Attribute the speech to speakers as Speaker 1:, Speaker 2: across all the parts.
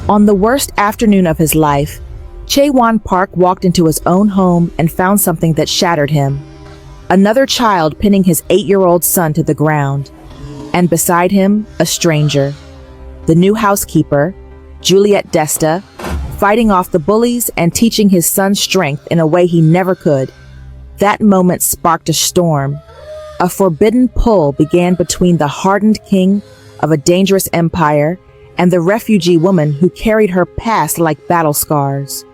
Speaker 1: On the worst afternoon of his life, Chae-won Park walked into his own home and found something that shattered him. Another child pinning his 8-year-old son to the ground. And beside him, a stranger. The new housekeeper, Juliet Desta, fighting off the bullies and teaching his son strength in a way he never could. That moment sparked a storm. A forbidden pull began between the hardened king of a dangerous empire and the refugee woman who carried her past like battle scars.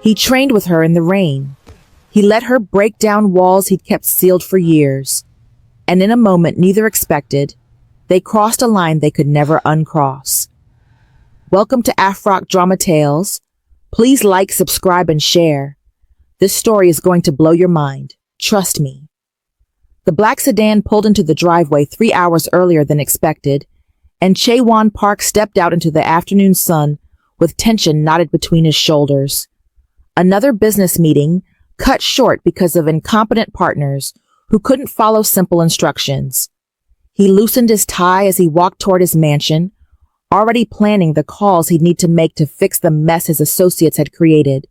Speaker 1: He trained with her in the rain. He let her break down walls he'd kept sealed for years. And in a moment neither expected, they crossed a line they could never uncross. Welcome to Afro Drama Tales. Please like, subscribe, and share. This story is going to blow your mind. Trust me. The black sedan pulled into the driveway 3 hours earlier than expected, and Chae-won Park stepped out into the afternoon sun with tension knotted between his shoulders. Another business meeting cut short because of incompetent partners who couldn't follow simple instructions. He loosened his tie as he walked toward his mansion, already planning the calls he'd need to make to fix the mess his associates had created.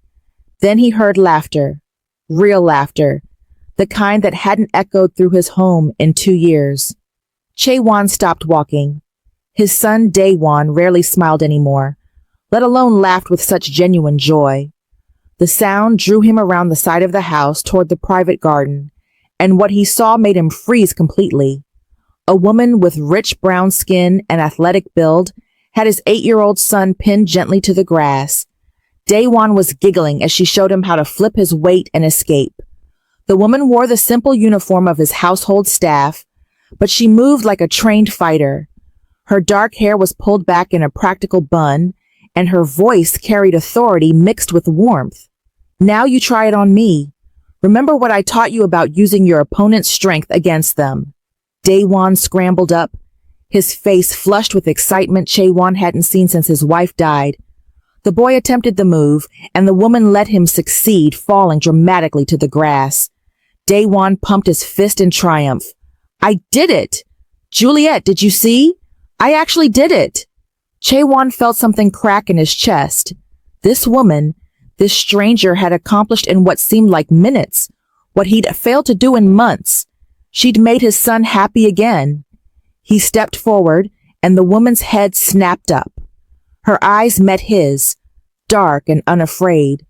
Speaker 1: Then he heard laughter. Real laughter. The kind that hadn't echoed through his home in 2 years. Chae-won stopped walking. His son Dae-won rarely smiled anymore, let alone laughed with such genuine joy. The sound drew him around the side of the house toward the private garden, and what he saw made him freeze completely. A woman with rich brown skin and athletic build had his 8-year-old son pinned gently to the grass. Dae-won was giggling as she showed him how to flip his weight and escape. The woman wore the simple uniform of his household staff, but she moved like a trained fighter. Her dark hair was pulled back in a practical bun, and her voice carried authority mixed with warmth. Now you try it on me. Remember what I taught you about using your opponent's strength against them. Dae-won scrambled up, his face flushed with excitement Chae-won hadn't seen since his wife died. The boy attempted the move, and the woman let him succeed, falling dramatically to the grass. Dae-won pumped his fist in triumph. I did it! Juliet, did you see? I actually did it! Chae-won felt something crack in his chest. This woman, this stranger had accomplished in what seemed like minutes, what he'd failed to do in months. She'd made his son happy again. He stepped forward, and the woman's head snapped up. Her eyes met his, dark and unafraid.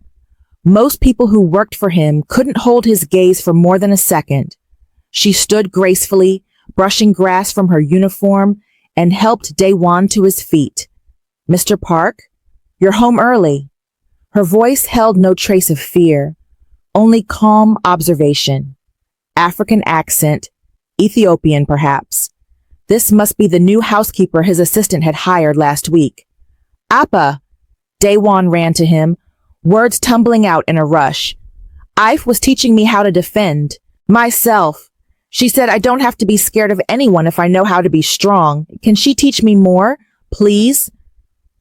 Speaker 1: Most people who worked for him couldn't hold his gaze for more than a second. She stood gracefully, brushing grass from her uniform, and helped Dae-won to his feet. Mr. Park, you're home early. Her voice held no trace of fear, only calm observation. African accent, Ethiopian perhaps. This must be the new housekeeper his assistant had hired last week. Appa! Dae-won ran to him, words tumbling out in a rush. Ife was teaching me how to defend myself. She said I don't have to be scared of anyone if I know how to be strong. Can she teach me more, please?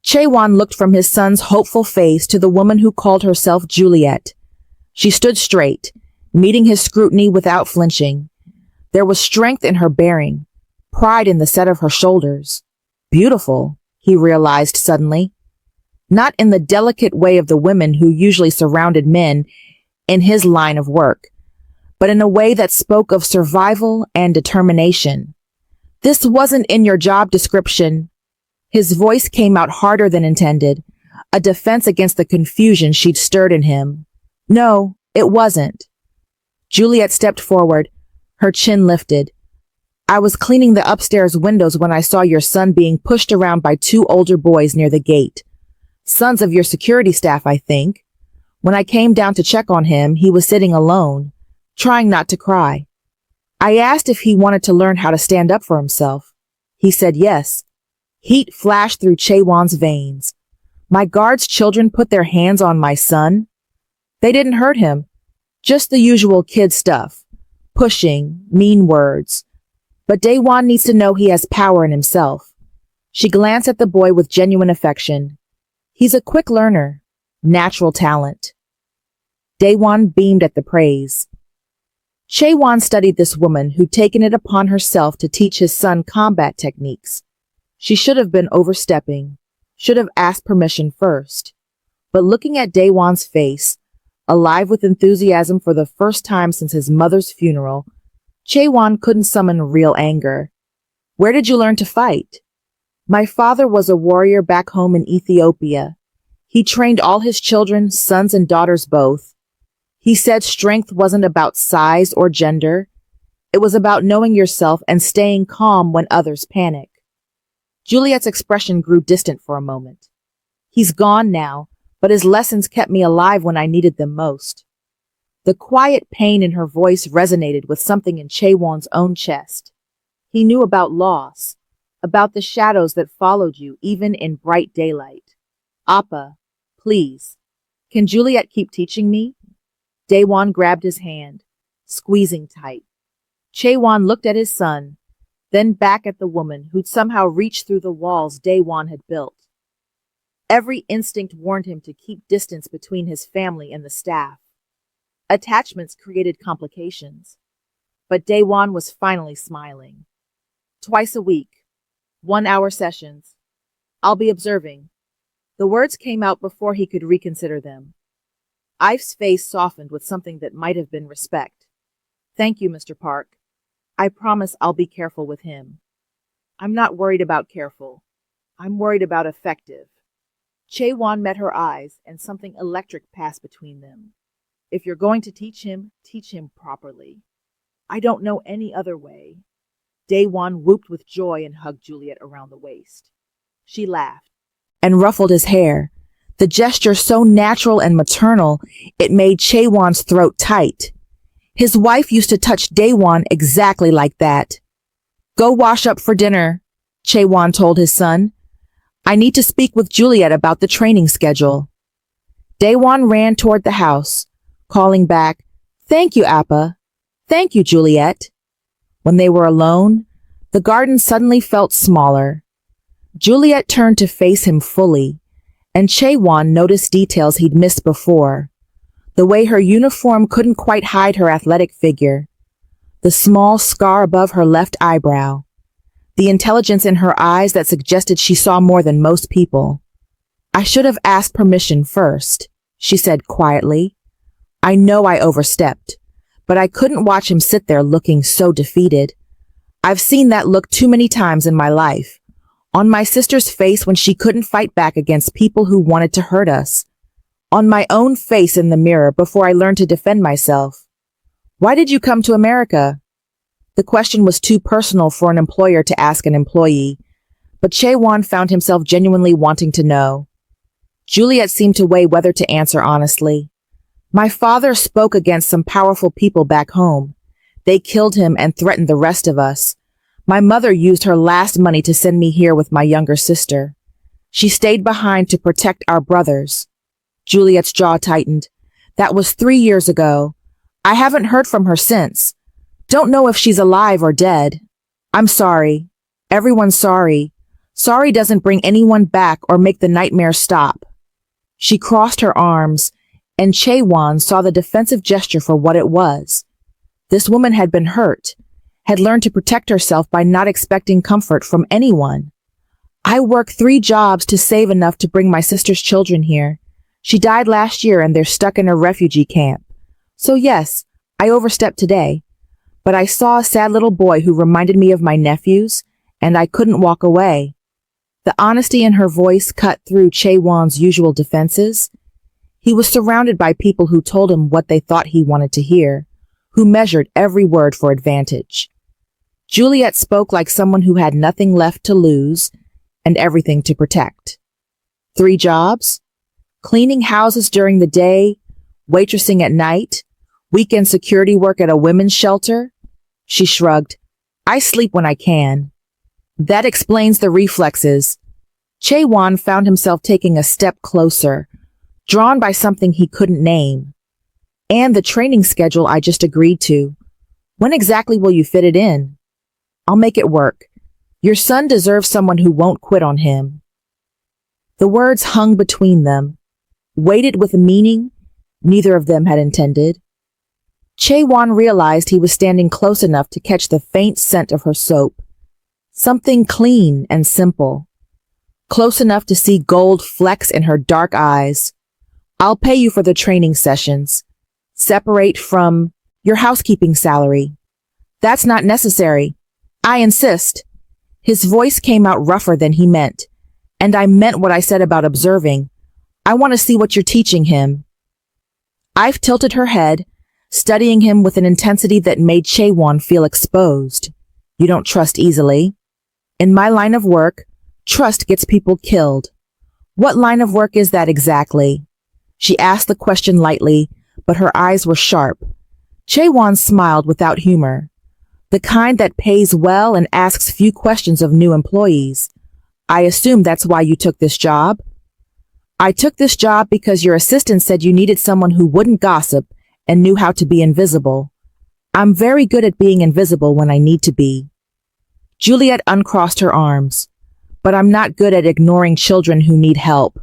Speaker 1: Chae-won looked from his son's hopeful face to the woman who called herself Juliet. She stood straight, meeting his scrutiny without flinching. There was strength in her bearing, pride in the set of her shoulders. Beautiful, he realized suddenly. Not in the delicate way of the women who usually surrounded men in his line of work, but in a way that spoke of survival and determination. This wasn't in your job description. His voice came out harder than intended, a defense against the confusion she'd stirred in him. No, it wasn't. Juliet stepped forward, her chin lifted. I was cleaning the upstairs windows when I saw your son being pushed around by 2 older boys near the gate. Sons of your security staff, I think. When I came down to check on him, he was sitting alone, trying not to cry. I asked if he wanted to learn how to stand up for himself. He said yes. Heat flashed through Chae-won's veins. My guard's children put their hands on my son. They didn't hurt him. Just the usual kid stuff. Pushing, mean words. But Dae-won needs to know he has power in himself. She glanced at the boy with genuine affection. He's a quick learner. Natural talent. Dae-won beamed at the praise. Chae-won studied this woman who'd taken it upon herself to teach his son combat techniques. She should have been overstepping. should have asked permission first. But looking at Daewon's face, alive with enthusiasm for the first time since his mother's funeral, Chaewon couldn't summon real anger. Where did you learn to fight? My father was a warrior back home in Ethiopia. He trained all his children, sons and daughters both. He said strength wasn't about size or gender. It was about knowing yourself and staying calm when others panic. Juliet's expression grew distant for a moment. He's gone now, but his lessons kept me alive when I needed them most. The quiet pain in her voice resonated with something in Chaewon's own chest. He knew about loss, about the shadows that followed you even in bright daylight. Appa, please, can Juliet keep teaching me? Daewon grabbed his hand, squeezing tight. Chaewon looked at his son, then back at the woman who'd somehow reached through the walls Daewon had built. Every instinct warned him to keep distance between his family and the staff. Attachments created complications. But Daewon was finally smiling. Twice a week, 1-hour sessions. I'll be observing. The words came out before he could reconsider them. Ife's face softened with something that might have been respect. Thank you, Mr. Park. I promise I'll be careful with him. I'm not worried about careful. I'm worried about effective. Chaewon met her eyes, and something electric passed between them. If you're going to teach him properly. I don't know any other way. Daewon whooped with joy and hugged Juliet around the waist. She laughed and ruffled his hair, the gesture so natural and maternal it made Chaewon's throat tight. His wife used to touch Daewon exactly like that. Go wash up for dinner, Chaewon told his son. I need to speak with Juliet about the training schedule. Daewon ran toward the house, calling back, Thank you, Appa. Thank you, Juliet. When they were alone, the garden suddenly felt smaller. Juliet turned to face him fully, and Chaewon noticed details he'd missed before. The way her uniform couldn't quite hide her athletic figure, the small scar above her left eyebrow, the intelligence in her eyes that suggested she saw more than most people. I should have asked permission first, she said quietly. I know I overstepped, but I couldn't watch him sit there looking so defeated. I've seen that look too many times in my life. On my sister's face when she couldn't fight back against people who wanted to hurt us. On my own face in the mirror before I learned to defend myself. Why did you come to America? The question was too personal for an employer to ask an employee, but Chaewon found himself genuinely wanting to know. Juliet seemed to weigh whether to answer honestly. My father spoke against some powerful people back home. They killed him and threatened the rest of us. My mother used her last money to send me here with my younger sister. She stayed behind to protect our brothers. Juliet's jaw tightened. That was 3 years ago. I haven't heard from her since. Don't know if she's alive or dead. I'm sorry. Everyone's sorry. Sorry doesn't bring anyone back or make the nightmare stop. She crossed her arms, and Chaewon saw the defensive gesture for what it was. This woman had been hurt, had learned to protect herself by not expecting comfort from anyone. I work 3 jobs to save enough to bring my sister's children here. She died last year and they're stuck in a refugee camp. So yes, I overstepped today. But I saw a sad little boy who reminded me of my nephews, and I couldn't walk away. The honesty in her voice cut through Chaewon's usual defenses. He was surrounded by people who told him what they thought he wanted to hear, who measured every word for advantage. Juliet spoke like someone who had nothing left to lose and everything to protect. 3 jobs? Cleaning houses during the day, waitressing at night, weekend security work at a women's shelter? She shrugged. I sleep when I can. That explains the reflexes. Chaewon found himself taking a step closer, drawn by something he couldn't name. And the training schedule I just agreed to. When exactly will you fit it in? I'll make it work. Your son deserves someone who won't quit on him. The words hung between them, weighted with a meaning neither of them had intended. Chaewon realized he was standing close enough to catch the faint scent of her soap. Something clean and simple. close enough to see gold flecks in her dark eyes. I'll pay you for the training sessions. Separate from your housekeeping salary. That's not necessary. I insist. His voice came out rougher than he meant, and I meant what I said about observing. I want to see what you're teaching him. I've tilted her head, studying him with an intensity that made Chaewon feel exposed. You don't trust easily. In my line of work, trust gets people killed. What line of work is that exactly? She asked the question lightly, but her eyes were sharp. Chaewon smiled without humor. The kind that pays well and asks few questions of new employees. I assume that's why you took this job? I took this job because your assistant said you needed someone who wouldn't gossip and knew how to be invisible. I'm very good at being invisible when I need to be. Juliet uncrossed her arms. But I'm not good at ignoring children who need help.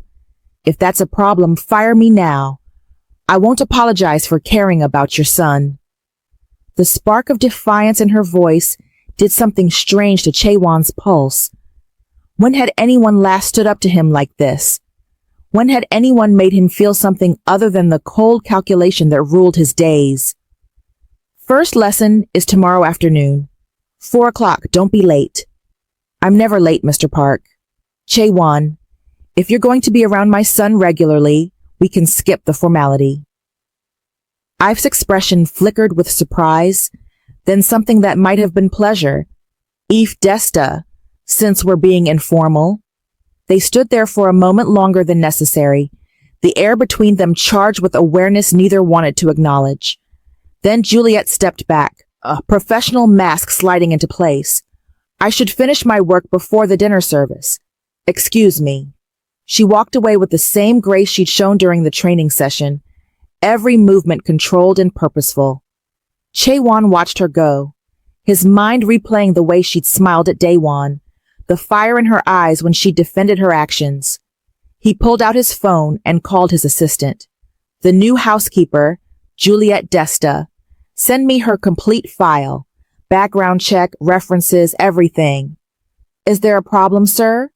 Speaker 1: If that's a problem, fire me now. I won't apologize for caring about your son. The spark of defiance in her voice did something strange to Chaewon's pulse. When had anyone last stood up to him like this? When had anyone made him feel something other than the cold calculation that ruled his days? First lesson is tomorrow afternoon. 4 o'clock, don't be late. I'm never late, Mr. Park. Chaewon, if you're going to be around my son regularly, we can skip the formality. Ive's expression flickered with surprise, then something that might have been pleasure. Eve Desta, since we're being informal. They stood there for a moment longer than necessary, the air between them charged with awareness neither wanted to acknowledge. Then Juliet stepped back, a professional mask sliding into place. I should finish my work before the dinner service. Excuse me. She walked away with the same grace she'd shown during the training session, every movement controlled and purposeful. Chaewon watched her go, his mind replaying the way she'd smiled at Daewon, the fire in her eyes when she defended her actions. He pulled out his phone and called his assistant. The new housekeeper, Juliet Desta. Send me her complete file. Background check, references, everything. Is there a problem, sir?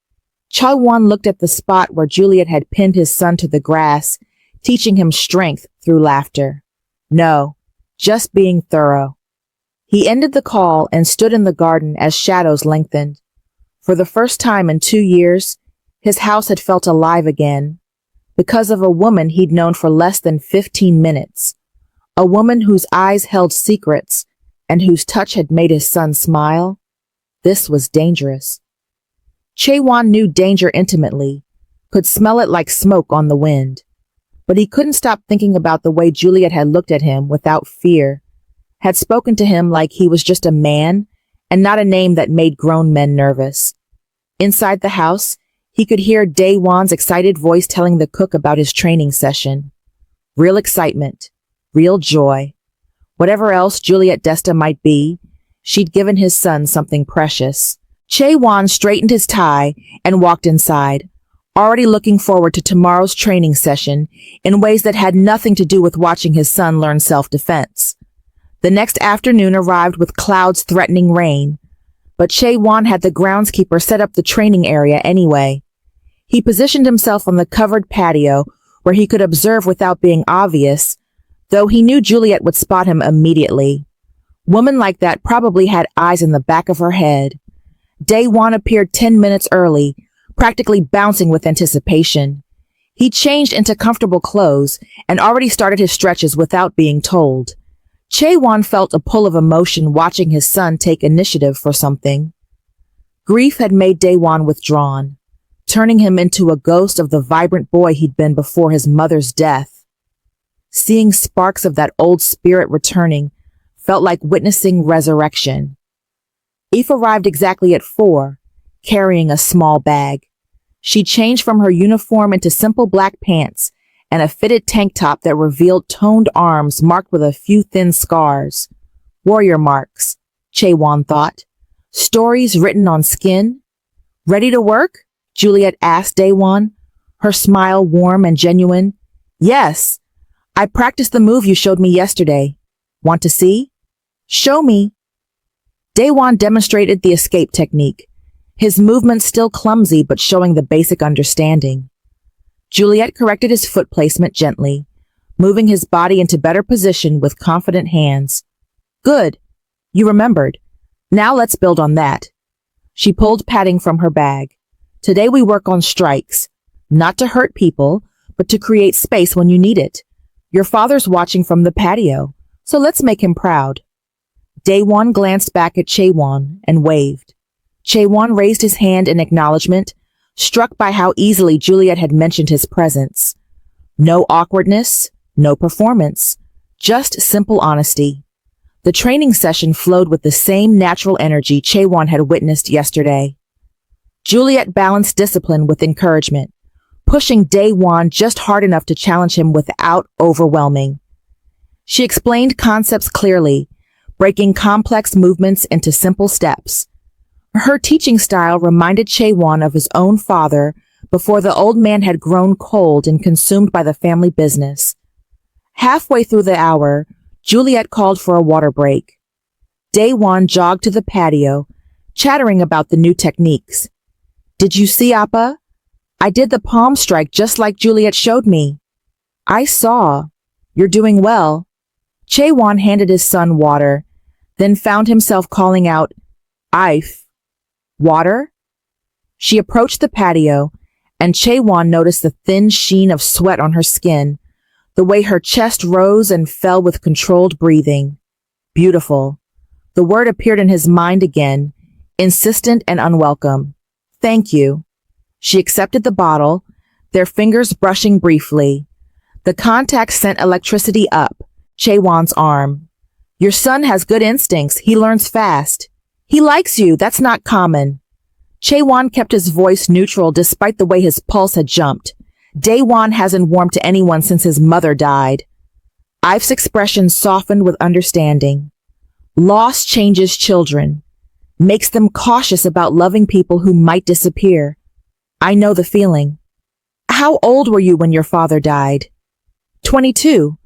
Speaker 1: Chaewon looked at the spot where Juliet had pinned his son to the grass, teaching him strength through laughter. No, just being thorough. He ended the call and stood in the garden as shadows lengthened. For the first time in 2 years, his house had felt alive again, because of a woman he'd known for less than 15 minutes. A woman whose eyes held secrets and whose touch had made his son smile. This was dangerous. Chaewon knew danger intimately, could smell it like smoke on the wind. But he couldn't stop thinking about the way Juliet had looked at him without fear, had spoken to him like he was just a man and not a name that made grown men nervous. Inside the house, he could hear Daewon's excited voice telling the cook about his training session. Real excitement, real joy. Whatever else Juliet Desta might be, she'd given his son something precious. Chaewon straightened his tie and walked inside, already looking forward to tomorrow's training session in ways that had nothing to do with watching his son learn self-defense. The next afternoon arrived with clouds threatening rain, but Chaewon had the groundskeeper set up the training area anyway. He positioned himself on the covered patio where he could observe without being obvious, though he knew Juliet would spot him immediately. Woman like that probably had eyes in the back of her head. Daewon appeared 10 minutes early, practically bouncing with anticipation. He changed into comfortable clothes and already started his stretches without being told. Chaewon felt a pull of emotion watching his son take initiative for something. Grief had made Daewon withdrawn, turning him into a ghost of the vibrant boy he'd been before his mother's death. Seeing sparks of that old spirit returning felt like witnessing resurrection. Eve arrived exactly at 4, carrying a small bag. She changed from her uniform into simple black pants and a fitted tank top that revealed toned arms marked with a few thin scars. Warrior marks, Chaewon thought. Stories written on skin. Ready to work? Juliet asked Daewon, her smile warm and genuine. Yes. I practiced the move you showed me yesterday. Want to see? Show me. Daewon demonstrated the escape technique. his movements still clumsy but showing the basic understanding. Juliet corrected his foot placement gently, moving his body into better position with confident hands. Good. You remembered. Now let's build on that. She pulled padding from her bag. Today we work on strikes. Not to hurt people, but to create space when you need it. Your father's watching from the patio, so let's make him proud. Daewon glanced back at Chaewon and waved. Chaewon raised his hand in acknowledgement, struck by how easily Juliet had mentioned his presence. No awkwardness, no performance, just simple honesty. The training session flowed with the same natural energy Chaewon had witnessed yesterday. Juliet balanced discipline with encouragement, pushing Daewon just hard enough to challenge him without overwhelming. She explained concepts clearly, breaking complex movements into simple steps. Her teaching style reminded Chaewon of his own father before the old man had grown cold and consumed by the family business. Halfway through the hour, Juliet called for a water break. Daewon jogged to the patio, chattering about the new techniques. Did you see, Appa? I did the palm strike just like Juliet showed me. I saw. You're doing well. Chaewon handed his son water, then found himself calling out, Ife. Water? She approached the patio, and Chaewon noticed the thin sheen of sweat on her skin, the way her chest rose and fell with controlled breathing. Beautiful. The word appeared in his mind again, insistent and unwelcome. Thank you. She accepted the bottle, their fingers brushing briefly. The contact sent electricity up Chaewon's arm. Your son has good instincts. He learns fast. He likes you. That's not common. Chaewon kept his voice neutral despite the way his pulse had jumped. Daewon hasn't warmed to anyone since his mother died. Ife's expression softened with understanding. Loss changes children, makes them cautious about loving people who might disappear. I know the feeling. How old were you when your father died? 22.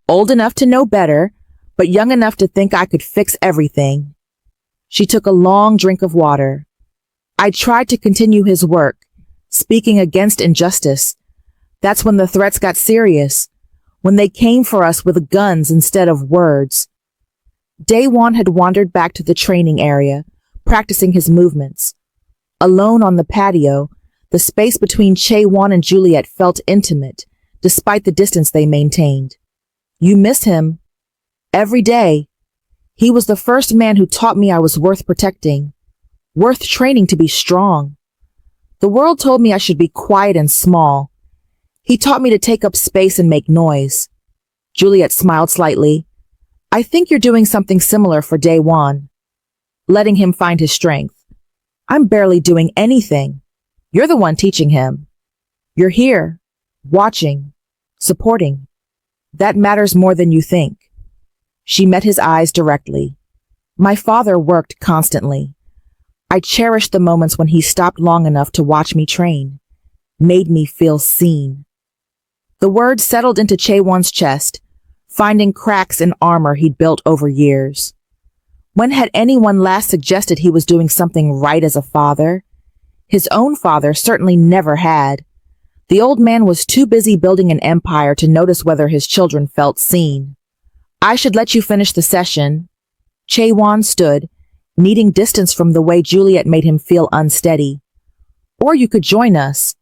Speaker 1: Old enough to know better, but young enough to think I could fix everything. She took a long drink of water. I tried to continue his work, speaking against injustice. That's when the threats got serious, when they came for us with guns instead of words. Daewon had wandered back to the training area, practicing his movements. Alone on the patio, the space between Chaewon and Juliet felt intimate, despite the distance they maintained. You miss him. Every day. He was the first man who taught me I was worth protecting, worth training to be strong. The world told me I should be quiet and small. He taught me to take up space and make noise. Juliet smiled slightly. I think you're doing something similar for Daewon, letting him find his strength. I'm barely doing anything. You're the one teaching him. You're here, watching, supporting. That matters more than you think. She met his eyes directly. My father worked constantly. I cherished the moments when he stopped long enough to watch me train, made me feel seen. The words settled into Chaewon's chest, finding cracks in armor he'd built over years. When had anyone last suggested he was doing something right as a father? His own father certainly never had. The old man was too busy building an empire to notice whether his children felt seen. I should let you finish the session. Chaewon stood, needing distance from the way Juliet made him feel unsteady. Or you could join us.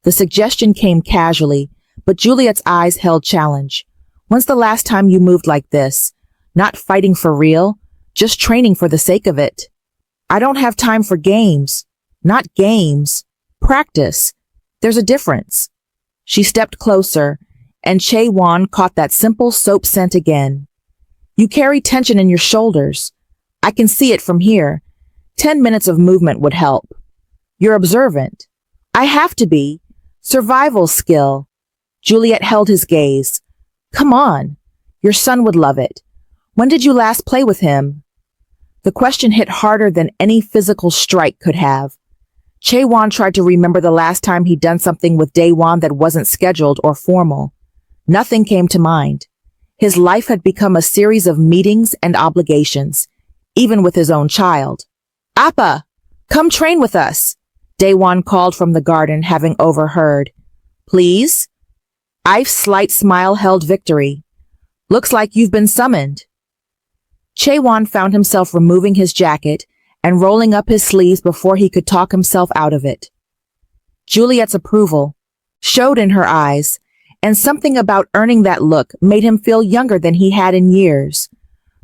Speaker 1: The suggestion came casually, but Juliet's eyes held challenge. When's the last time you moved like this? Not fighting for real, just training for the sake of it. I don't have time for games. Not games. Practice. There's a difference. She stepped closer, and Chaewon caught that simple soap scent again. You carry tension in your shoulders. I can see it from here. 10 minutes of movement would help. You're observant. I have to be. Survival skill. Juliet held his gaze. Come on. Your son would love it. When did you last play with him? The question hit harder than any physical strike could have. Chaewon tried to remember the last time he'd done something with Daewon that wasn't scheduled or formal. Nothing came to mind. His life had become a series of meetings and obligations, even with his own child. Appa! Come train with us, Daewon called from the garden, having overheard. Please? Ife's slight smile held victory. Looks like you've been summoned. Chaewon found himself removing his jacket and rolling up his sleeves before he could talk himself out of it. Juliet's approval showed in her eyes, and something about earning that look made him feel younger than he had in years.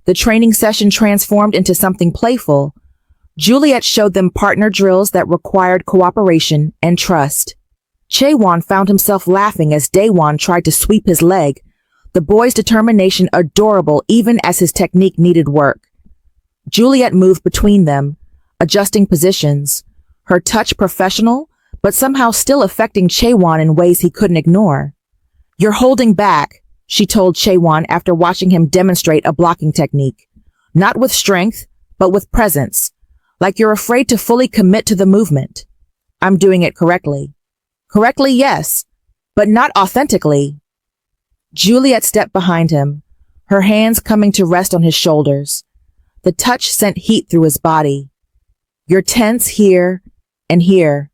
Speaker 1: The training session transformed into something playful. Juliet showed them partner drills that required cooperation and trust. Chaewon found himself laughing as Daewon tried to sweep his leg, the boy's determination adorable even as his technique needed work. Juliet moved between them, adjusting positions, her touch professional, but somehow still affecting Chaewon in ways he couldn't ignore. You're holding back, she told Chaewon after watching him demonstrate a blocking technique. Not with strength, but with presence. Like you're afraid to fully commit to the movement. I'm doing it correctly. Correctly, yes, but not authentically. Juliet stepped behind him, her hands coming to rest on his shoulders. The touch sent heat through his body. You're tense here and here,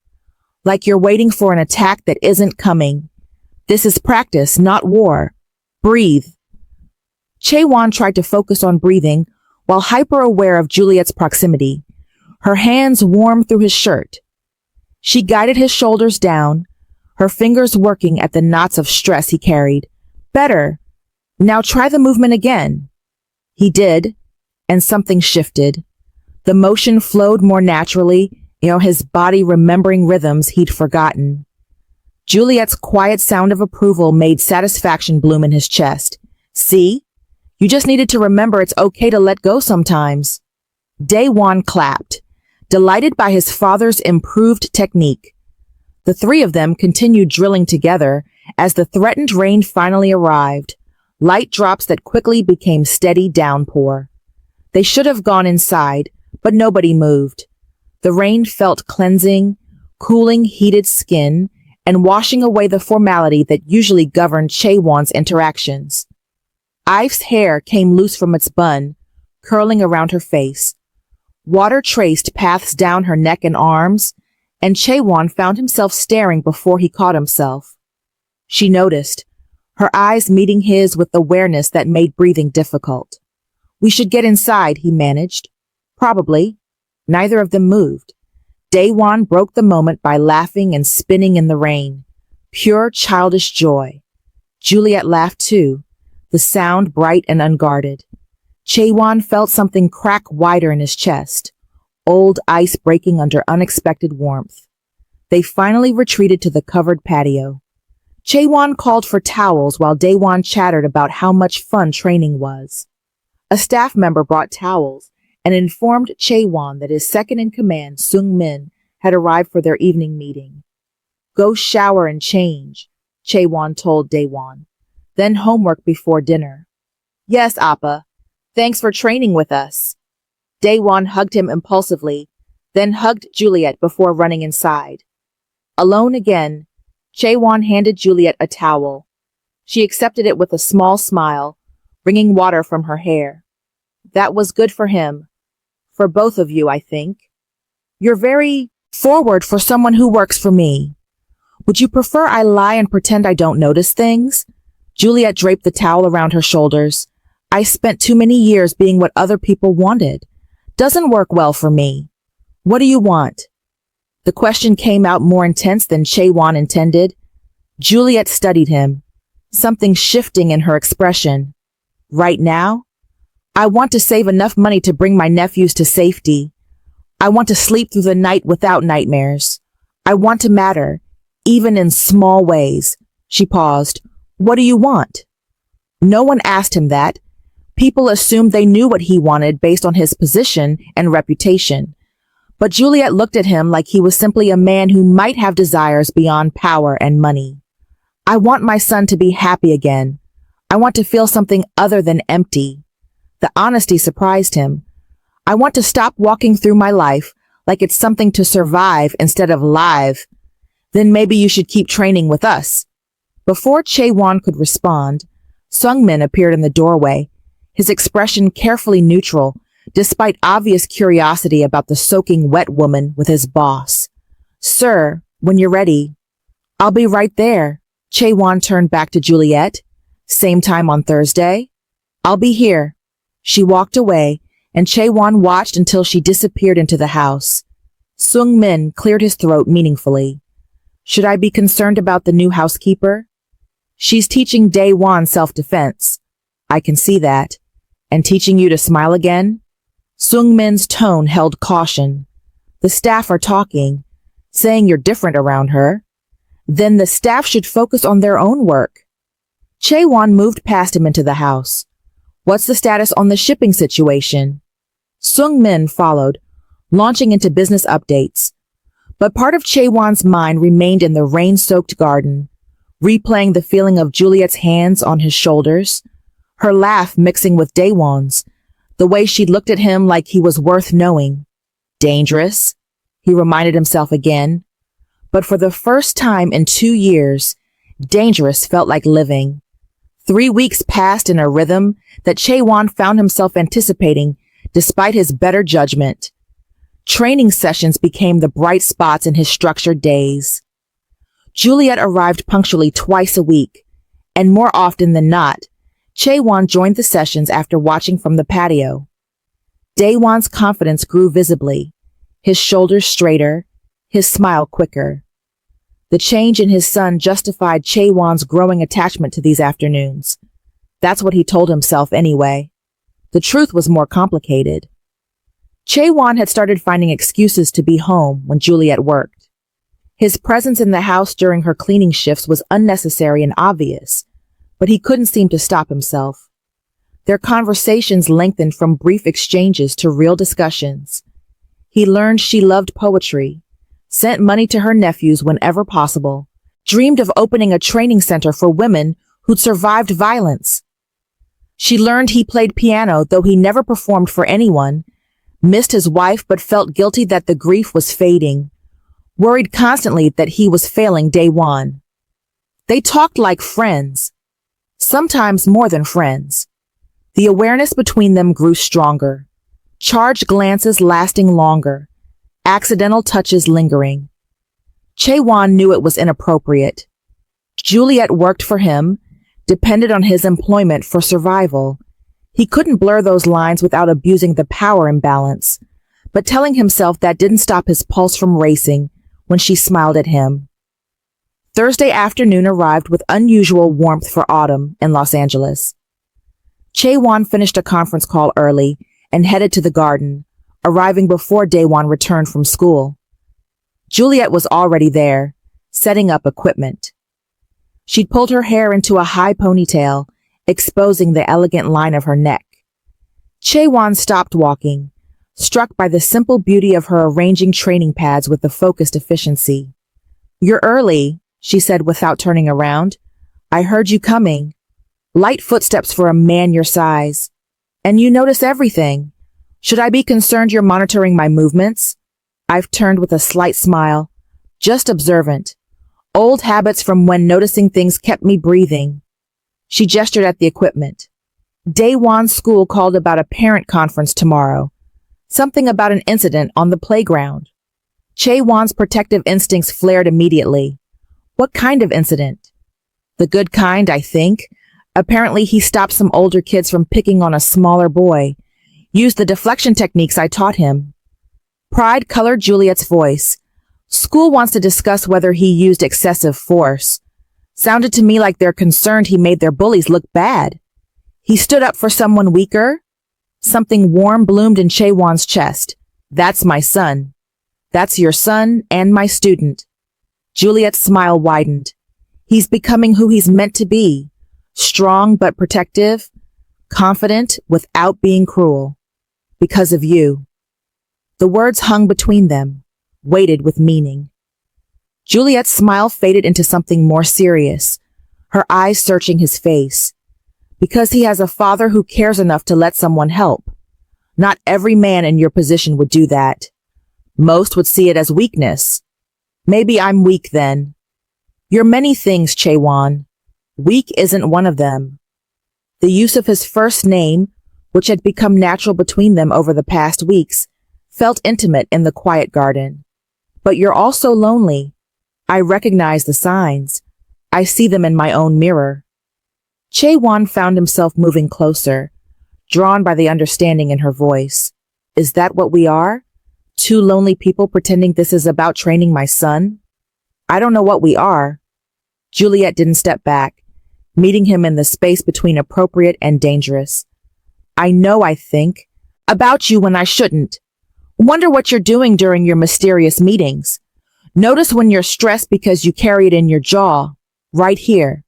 Speaker 1: like you're waiting for an attack that isn't coming. This is practice, not war. Breathe. Chaewon tried to focus on breathing while hyper-aware of Juliet's proximity, her hands warm through his shirt. She guided his shoulders down, her fingers working at the knots of stress he carried. Better. Now try the movement again. He did, and something shifted. The motion flowed more naturally, his body remembering rhythms he'd forgotten. Juliet's quiet sound of approval made satisfaction bloom in his chest. See? You just needed to remember it's okay to let go sometimes. Daewon clapped, delighted by his father's improved technique. The three of them continued drilling together as the threatened rain finally arrived, light drops that quickly became steady downpour. They should have gone inside, but nobody moved. The rain felt cleansing, cooling heated skin, and washing away the formality that usually governed Chaewon's interactions. Ife's hair came loose from its bun, curling around her face. Water traced paths down her neck and arms, and Chaewon found himself staring before he caught himself. She noticed, her eyes meeting his with awareness that made breathing difficult. We should get inside, he managed. Probably. Neither of them moved. Daewon broke the moment by laughing and spinning in the rain. Pure childish joy. Juliet laughed too, the sound bright and unguarded. Chaewon felt something crack wider in his chest, old ice breaking under unexpected warmth. They finally retreated to the covered patio. Chaewon called for towels while Daewon chattered about how much fun training was. A staff member brought towels and informed Chaewon that his second-in-command, Sung-min, had arrived for their evening meeting. Go shower and change, Chaewon told Daewon. Then homework before dinner. Yes, Appa. Thanks for training with us. Daewon hugged him impulsively, then hugged Juliet before running inside. Alone again, Chaewon handed Juliet a towel. She accepted it with a small smile, wringing water from her hair. That was good for him. For both of you, I think. You're very forward for someone who works for me. Would you prefer I lie and pretend I don't notice things? Juliet draped the towel around her shoulders. I spent too many years being what other people wanted. Doesn't work well for me. What do you want? The question came out more intense than Chaewon intended. Juliet studied him, something shifting in her expression. Right now? I want to save enough money to bring my nephews to safety. I want to sleep through the night without nightmares. I want to matter, even in small ways. She paused. What do you want? No one asked him that. People assumed they knew what he wanted based on his position and reputation. But Juliet looked at him like he was simply a man who might have desires beyond power and money. I want my son to be happy again. I want to feel something other than empty. The honesty surprised him. I want to stop walking through my life like it's something to survive instead of live. Then maybe you should keep training with us. Before Chaewon could respond, Sung-min appeared in the doorway, his expression carefully neutral, despite obvious curiosity about the soaking wet woman with his boss. "Sir, when you're ready." "I'll be right there." Chae-won turned back to Juliet. "Same time on Thursday?" "I'll be here." She walked away, and Chae-won watched until she disappeared into the house. Sung-min cleared his throat meaningfully. "Should I be concerned about the new housekeeper?" "She's teaching Dae-won self-defense." "I can see that." "And teaching you to smile again?" Sung-min's tone held caution. "The staff are talking, saying you're different around her." "Then the staff should focus on their own work." Chae-won moved past him into the house. "What's the status on the shipping situation?" Sung-min followed, launching into business updates. But part of Chae-won's mind remained in the rain-soaked garden, replaying the feeling of Juliet's hands on his shoulders, her laugh mixing with Daewon's, the way she looked at him like he was worth knowing. Dangerous, he reminded himself again. But for the first time in 2 years, dangerous felt like living. 3 weeks passed in a rhythm that Chae-won found himself anticipating despite his better judgment. Training sessions became the bright spots in his structured days. Juliet arrived punctually twice a week, and more often than not, Chae-won joined the sessions after watching from the patio. Daewon's confidence grew visibly, his shoulders straighter, his smile quicker. The change in his son justified Chae-won's growing attachment to these afternoons. That's what he told himself anyway. The truth was more complicated. Chae-won had started finding excuses to be home when Juliet worked. His presence in the house during her cleaning shifts was unnecessary and obvious, but he couldn't seem to stop himself. Their conversations lengthened from brief exchanges to real discussions. He learned she loved poetry, sent money to her nephews whenever possible, dreamed of opening a training center for women who'd survived violence. She learned he played piano, though he never performed for anyone, missed his wife but felt guilty that the grief was fading, worried constantly that he was failing Daewon. They talked like friends, sometimes more than friends. The awareness between them grew stronger, charged glances lasting longer, accidental touches lingering. Chae-won knew it was inappropriate. Juliet worked for him, depended on his employment for survival. He couldn't blur those lines without abusing the power imbalance, but telling himself that didn't stop his pulse from racing when she smiled at him. Thursday afternoon arrived with unusual warmth for autumn in Los Angeles. Chae-won finished a conference call early and headed to the garden, arriving before Daewon returned from school. Juliet was already there, setting up equipment. She'd pulled her hair into a high ponytail, exposing the elegant line of her neck. Chae-won stopped walking, struck by the simple beauty of her arranging training pads with the focused efficiency. "You're early," she said without turning around. "I heard you coming." Light footsteps for a man your size. "And you notice everything. Should I be concerned you're monitoring my movements?" I've turned with a slight smile. "Just observant. Old habits from when noticing things kept me breathing." She gestured at the equipment. Daewon's school called about a parent conference tomorrow. Something about an incident on the playground. Chae-won's protective instincts flared immediately. What kind of incident? The good kind, I think. Apparently he stopped some older kids from picking on a smaller boy. Used the deflection techniques I taught him. Pride colored Juliet's voice. School wants to discuss whether he used excessive force. Sounded to me like they're concerned he made their bullies look bad. He stood up for someone weaker? Something warm bloomed in Chae-won's chest. "That's my son." "That's your son and my student." Juliet's smile widened. "He's becoming who he's meant to be. Strong but protective. Confident without being cruel. Because of you." The words hung between them, weighted with meaning. Juliet's smile faded into something more serious, her eyes searching his face. "Because he has a father who cares enough to let someone help. Not every man in your position would do that. Most would see it as weakness. Maybe I'm weak then." "You're many things, Chae-won. Weak isn't one of them." The use of his first name, which had become natural between them over the past weeks, felt intimate in the quiet garden. But you're also lonely. I recognize the signs. I see them in my own mirror. Chae-won found himself moving closer, drawn by the understanding in her voice. Is that what we are? Two lonely people pretending this is about training my son? I don't know what we are. Juliet didn't step back, meeting him in the space between appropriate and dangerous. I know I think about you when I shouldn't. Wonder what you're doing during your mysterious meetings. Notice when you're stressed because you carry it in your jaw, right here.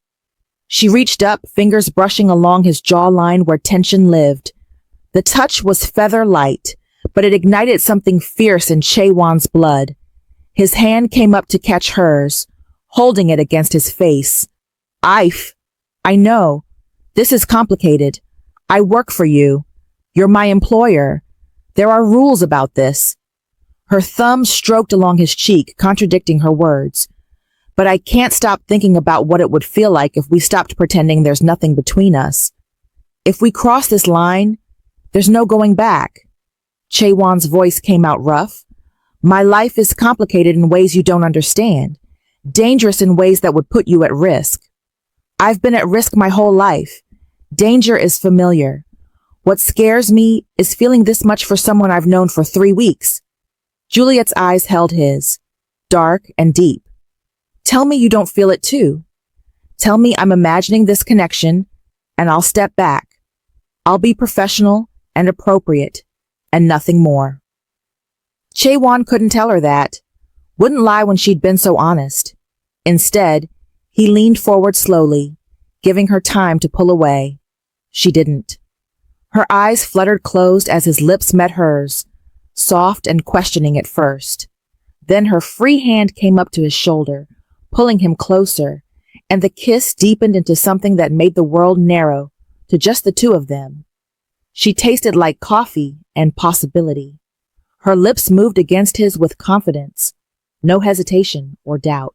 Speaker 1: She reached up, fingers brushing along his jawline where tension lived. The touch was feather light, but it ignited something fierce in Chae-won's blood. His hand came up to catch hers, holding it against his face. I know. This is complicated. I work for you. You're my employer. There are rules about this. Her thumb stroked along his cheek, contradicting her words. But I can't stop thinking about what it would feel like if we stopped pretending there's nothing between us. If we cross this line, there's no going back. Chae-won's voice came out rough. My life is complicated in ways you don't understand, dangerous in ways that would put you at risk. I've been at risk my whole life. Danger is familiar. What scares me is feeling this much for someone I've known for 3 weeks. Juliet's eyes held his, dark and deep. Tell me you don't feel it too. Tell me I'm imagining this connection, and I'll step back. I'll be professional and appropriate, and nothing more. Chae-won couldn't tell her that, wouldn't lie when she'd been so honest. Instead, he leaned forward slowly, giving her time to pull away. She didn't. Her eyes fluttered closed as his lips met hers, soft and questioning at first. Then her free hand came up to his shoulder, pulling him closer, and the kiss deepened into something that made the world narrow to just the two of them. She tasted like coffee and possibility. Her lips moved against his with confidence, no hesitation or doubt.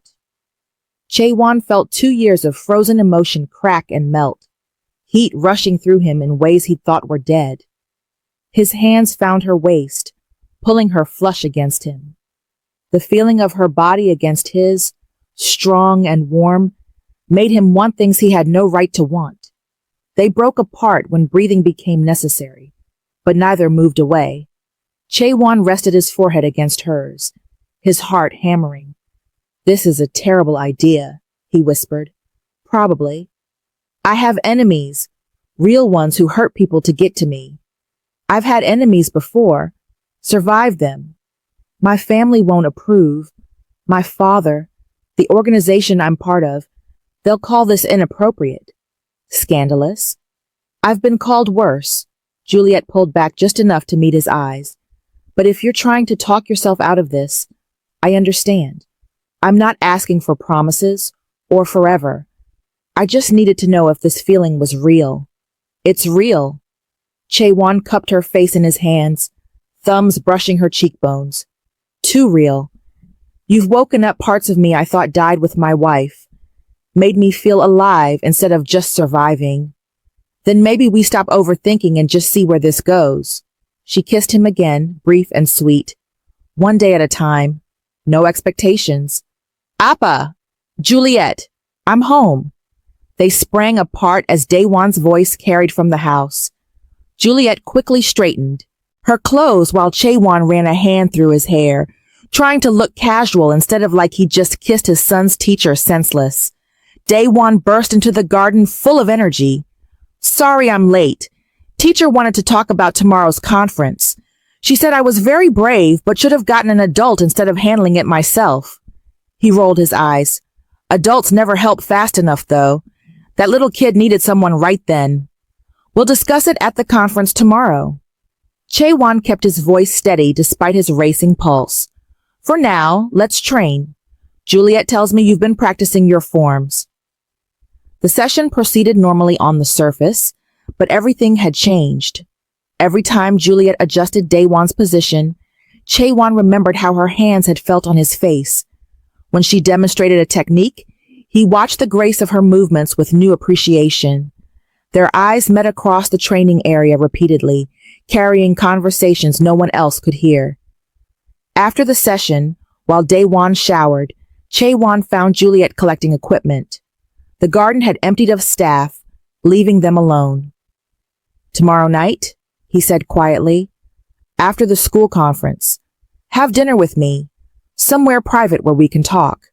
Speaker 1: Chae-won felt 2 years of frozen emotion crack and melt, heat rushing through him in ways he thought were dead. His hands found her waist, pulling her flush against him. The feeling of her body against his, strong and warm, made him want things he had no right to want. They broke apart when breathing became necessary, but neither moved away. Chae-won rested his forehead against hers, his heart hammering. This is a terrible idea, he whispered. Probably. I have enemies, real ones who hurt people to get to me. I've had enemies before, survived them. My family won't approve. My father, the organization I'm part of, they'll call this inappropriate. Scandalous. I've been called worse. Juliet pulled back just enough to meet his eyes. But if you're trying to talk yourself out of this, I understand. I'm not asking for promises or forever. I just needed to know if this feeling was real. It's real. Chae-won cupped her face in his hands, thumbs brushing her cheekbones. Too real. You've woken up parts of me I thought died with my wife, made me feel alive instead of just surviving. Then maybe we stop overthinking and just see where this goes. She kissed him again, brief and sweet. One day at a time. No expectations. Appa! Juliet! I'm home. They sprang apart as Daewon's voice carried from the house. Juliet quickly straightened, her clothes while Chae-won ran a hand through his hair, trying to look casual instead of like he just kissed his son's teacher senseless. Daewon burst into the garden full of energy. Sorry I'm late. Teacher wanted to talk about tomorrow's conference. She said I was very brave, but should have gotten an adult instead of handling it myself. He rolled his eyes. Adults never help fast enough, though. That little kid needed someone right then. We'll discuss it at the conference tomorrow. Chae-won kept his voice steady despite his racing pulse. For now, let's train. Juliet tells me you've been practicing your forms. The session proceeded normally on the surface, but everything had changed. Every time Juliet adjusted Daewon's position, Chae-won remembered how her hands had felt on his face. When she demonstrated a technique, he watched the grace of her movements with new appreciation. Their eyes met across the training area repeatedly, carrying conversations no one else could hear. After the session, while Daewon showered, Chaewon found Juliet collecting equipment. The garden had emptied of staff, leaving them alone. "Tomorrow night," he said quietly, "after the school conference, have dinner with me, somewhere private where we can talk."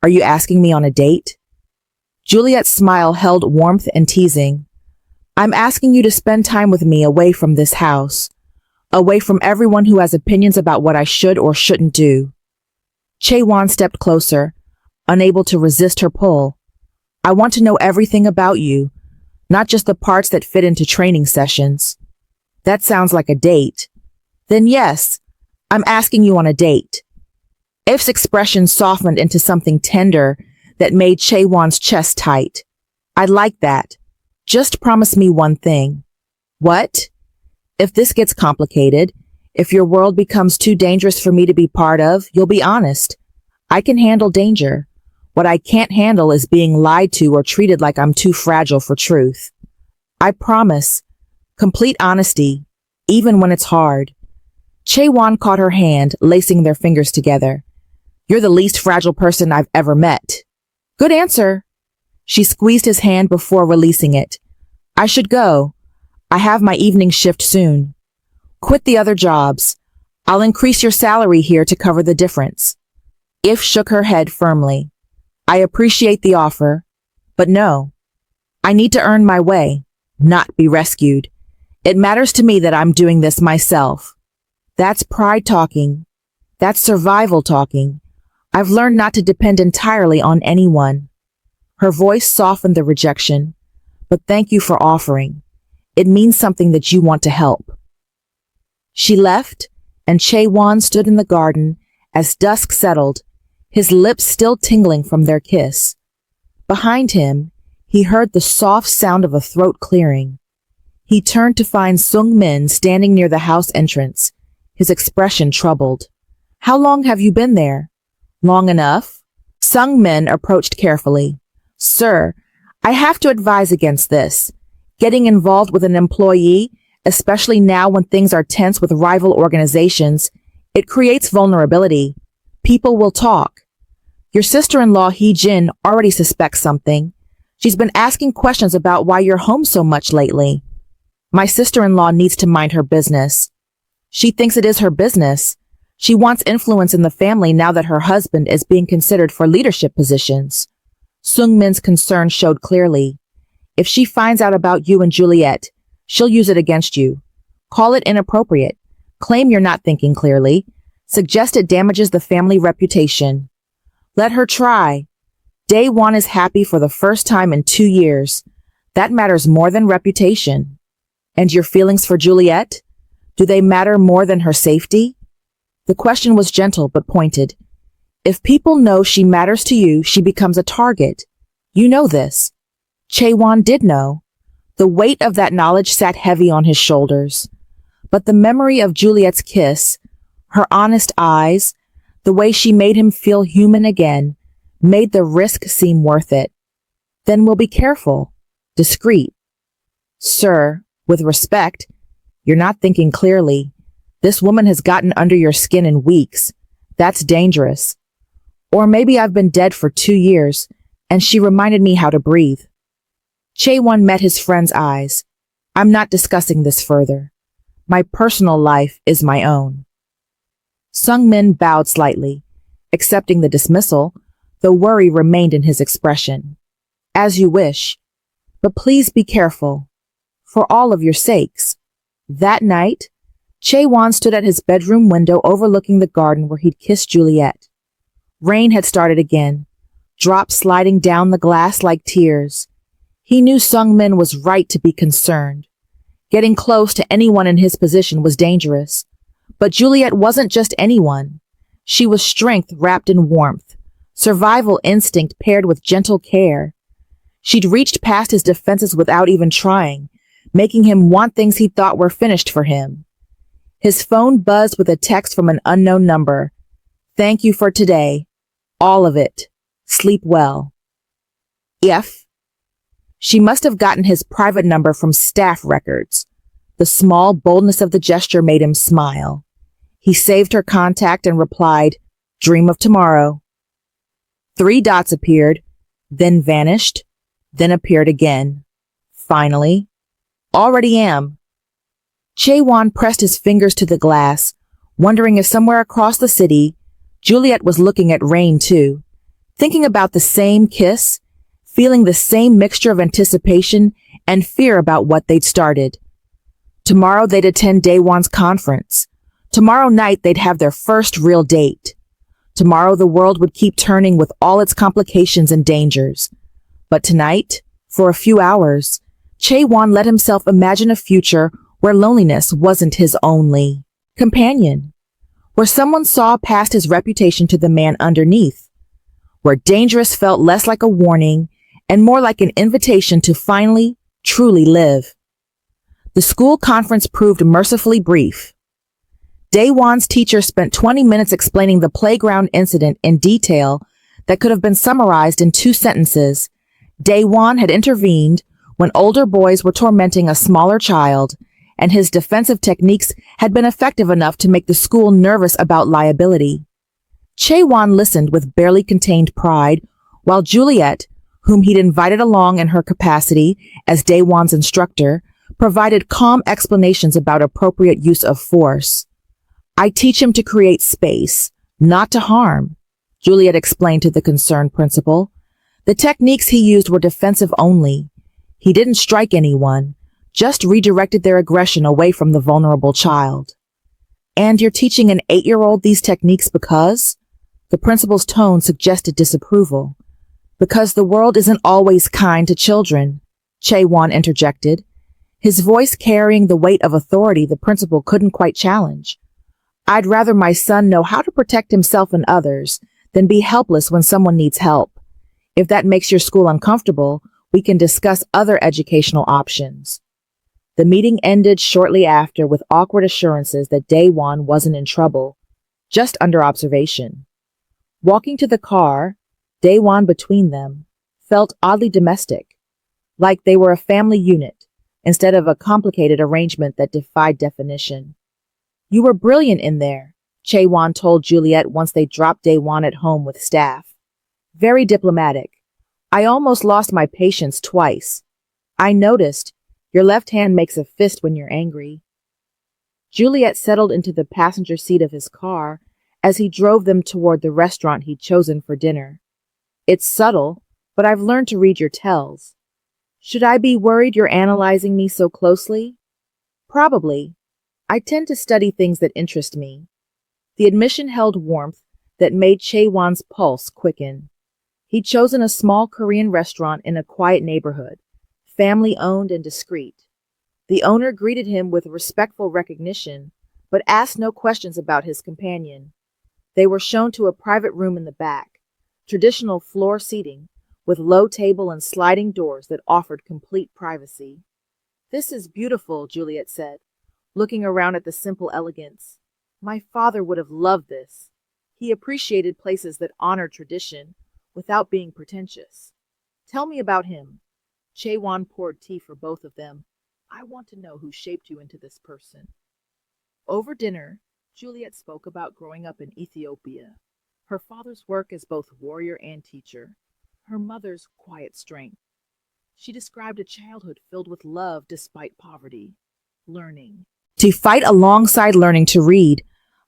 Speaker 1: "Are you asking me on a date?" Juliet's smile held warmth and teasing. "I'm asking you to spend time with me away from this house, away from everyone who has opinions about what I should or shouldn't do." Chaewon stepped closer, unable to resist her pull. "I want to know everything about you, not just the parts that fit into training sessions." "That sounds like a date." "Then yes, I'm asking you on a date." If's expression softened into something tender that made Chaewon's chest tight. "I'd like that. Just promise me one thing." "What?" "If this gets complicated, if your world becomes too dangerous for me to be part of, you'll be honest. I can handle danger. What I can't handle is being lied to or treated like I'm too fragile for truth." "I promise. Complete honesty, even when it's hard." Chaewon caught her hand, lacing their fingers together. "You're the least fragile person I've ever met." "Good answer." She squeezed his hand before releasing it. "I should go. I have my evening shift soon." "Quit the other jobs. I'll increase your salary here to cover the difference." If shook her head firmly. "I appreciate the offer, but no. I need to earn my way, not be rescued. It matters to me that I'm doing this myself." "That's pride talking. That's survival talking. I've learned not to depend entirely on anyone." Her voice softened the rejection. "But thank you for offering. It means something that you want to help." She left, and Chaewon stood in the garden as dusk settled, his lips still tingling from their kiss. Behind him, he heard the soft sound of a throat clearing. He turned to find Sung-min standing near the house entrance, his expression troubled. "How long have you been there?" "Long enough." Sung-min approached carefully. "Sir, I have to advise against this. Getting involved with an employee, especially now when things are tense with rival organizations, it creates vulnerability. People will talk. Your sister-in-law Hee-jin already suspects something. She's been asking questions about why you're home so much lately." "My sister-in-law needs to mind her business." "She thinks it is her business. She wants influence in the family now that her husband is being considered for leadership positions." Sung-min's concern showed clearly. "If she finds out about you and Juliet, she'll use it against you. Call it inappropriate. Claim you're not thinking clearly. Suggest it damages the family reputation. Let her try. Daewon is happy for the first time in 2 years. That matters more than reputation." "And your feelings for Juliet? Do they matter more than her safety?" The question was gentle but pointed. "If people know she matters to you, she becomes a target. You know this." Chaewon did know. The weight of that knowledge sat heavy on his shoulders. But the memory of Juliet's kiss, her honest eyes, the way she made him feel human again, made the risk seem worth it. "Then we'll be careful. Discreet." "Sir, with respect, you're not thinking clearly. This woman has gotten under your skin in weeks. That's dangerous. Or maybe I've been dead for 2 years, and she reminded me how to breathe." Chaewon met his friend's eyes. "I'm not discussing this further. My personal life is my own." Sung-min bowed slightly, accepting the dismissal, though worry remained in his expression. "As you wish. But please be careful. For all of your sakes." That night, Chaewon stood at his bedroom window overlooking the garden where he'd kissed Juliet. Rain had started again, drops sliding down the glass like tears. He knew Sung-min was right to be concerned. Getting close to anyone in his position was dangerous. But Juliet wasn't just anyone. She was strength wrapped in warmth, survival instinct paired with gentle care. She'd reached past his defenses without even trying, making him want things he thought were finished for him. His phone buzzed with a text from an unknown number. "Thank you for today. All of it. Sleep well." If She must have gotten his private number from staff records. The small boldness of the gesture made him smile. He saved her contact and replied, "Dream of tomorrow." 3 dots appeared, then vanished, then appeared again. Finally, "Already am." Chaewon pressed his fingers to the glass, wondering if somewhere across the city, Juliet was looking at Rain too, thinking about the same kiss, feeling the same mixture of anticipation and fear about what they'd started. Tomorrow they'd attend Daewon's conference. Tomorrow night they'd have their first real date. Tomorrow the world would keep turning with all its complications and dangers. But tonight, for a few hours, Chaewon let himself imagine a future where loneliness wasn't his only companion, where someone saw past his reputation to the man underneath, where dangerous felt less like a warning and more like an invitation to finally, truly live. The school conference proved mercifully brief. Daewon's teacher spent 20 minutes explaining the playground incident in detail that could have been summarized in 2 sentences. Daewon had intervened when older boys were tormenting a smaller child, and his defensive techniques had been effective enough to make the school nervous about liability. Chaewon listened with barely contained pride, while Juliet, whom he'd invited along in her capacity as Daewon's instructor, provided calm explanations about appropriate use of force. "I teach him to create space, not to harm," Juliet explained to the concerned principal. The techniques he used were defensive only. He didn't strike anyone, just redirected their aggression away from the vulnerable child. "And you're teaching an 8-year-old these techniques because?" The principal's tone suggested disapproval. "Because the world isn't always kind to children," Chaewon interjected, his voice carrying the weight of authority the principal couldn't quite challenge. "I'd rather my son know how to protect himself and others than be helpless when someone needs help. If that makes your school uncomfortable, we can discuss other educational options." The meeting ended shortly after with awkward assurances that Daewon wasn't in trouble, just under observation. Walking to the car, Daewon between them, felt oddly domestic, like they were a family unit instead of a complicated arrangement that defied definition. "You were brilliant in there," Chaewon told Juliet once they dropped Daewon at home with staff. "Very diplomatic. I almost lost my patience twice. I noticed. Your left hand makes a fist when you're angry." Juliet settled into the passenger seat of his car as he drove them toward the restaurant he'd chosen for dinner. "It's subtle, but I've learned to read your tells. Should I be worried you're analyzing me so closely?" "Probably. I tend to study things that interest me." The admission held warmth that made Chaewon's pulse quicken. He'd chosen a small Korean restaurant in a quiet neighborhood, family-owned and discreet. The owner greeted him with respectful recognition, but asked no questions about his companion. They were shown to a private room in the back, traditional floor seating, with low table and sliding doors that offered complete privacy. "This is beautiful," Juliet said, looking around at the simple elegance. "My father would have loved this. He appreciated places that honor tradition without being pretentious." "Tell me about him." Chaewon poured tea for both of them. "I want to know who shaped you into this person." Over dinner, Juliet spoke about growing up in Ethiopia, her father's work as both warrior and teacher, her mother's quiet strength. She described a childhood filled with love despite poverty, learning to fight alongside learning to read,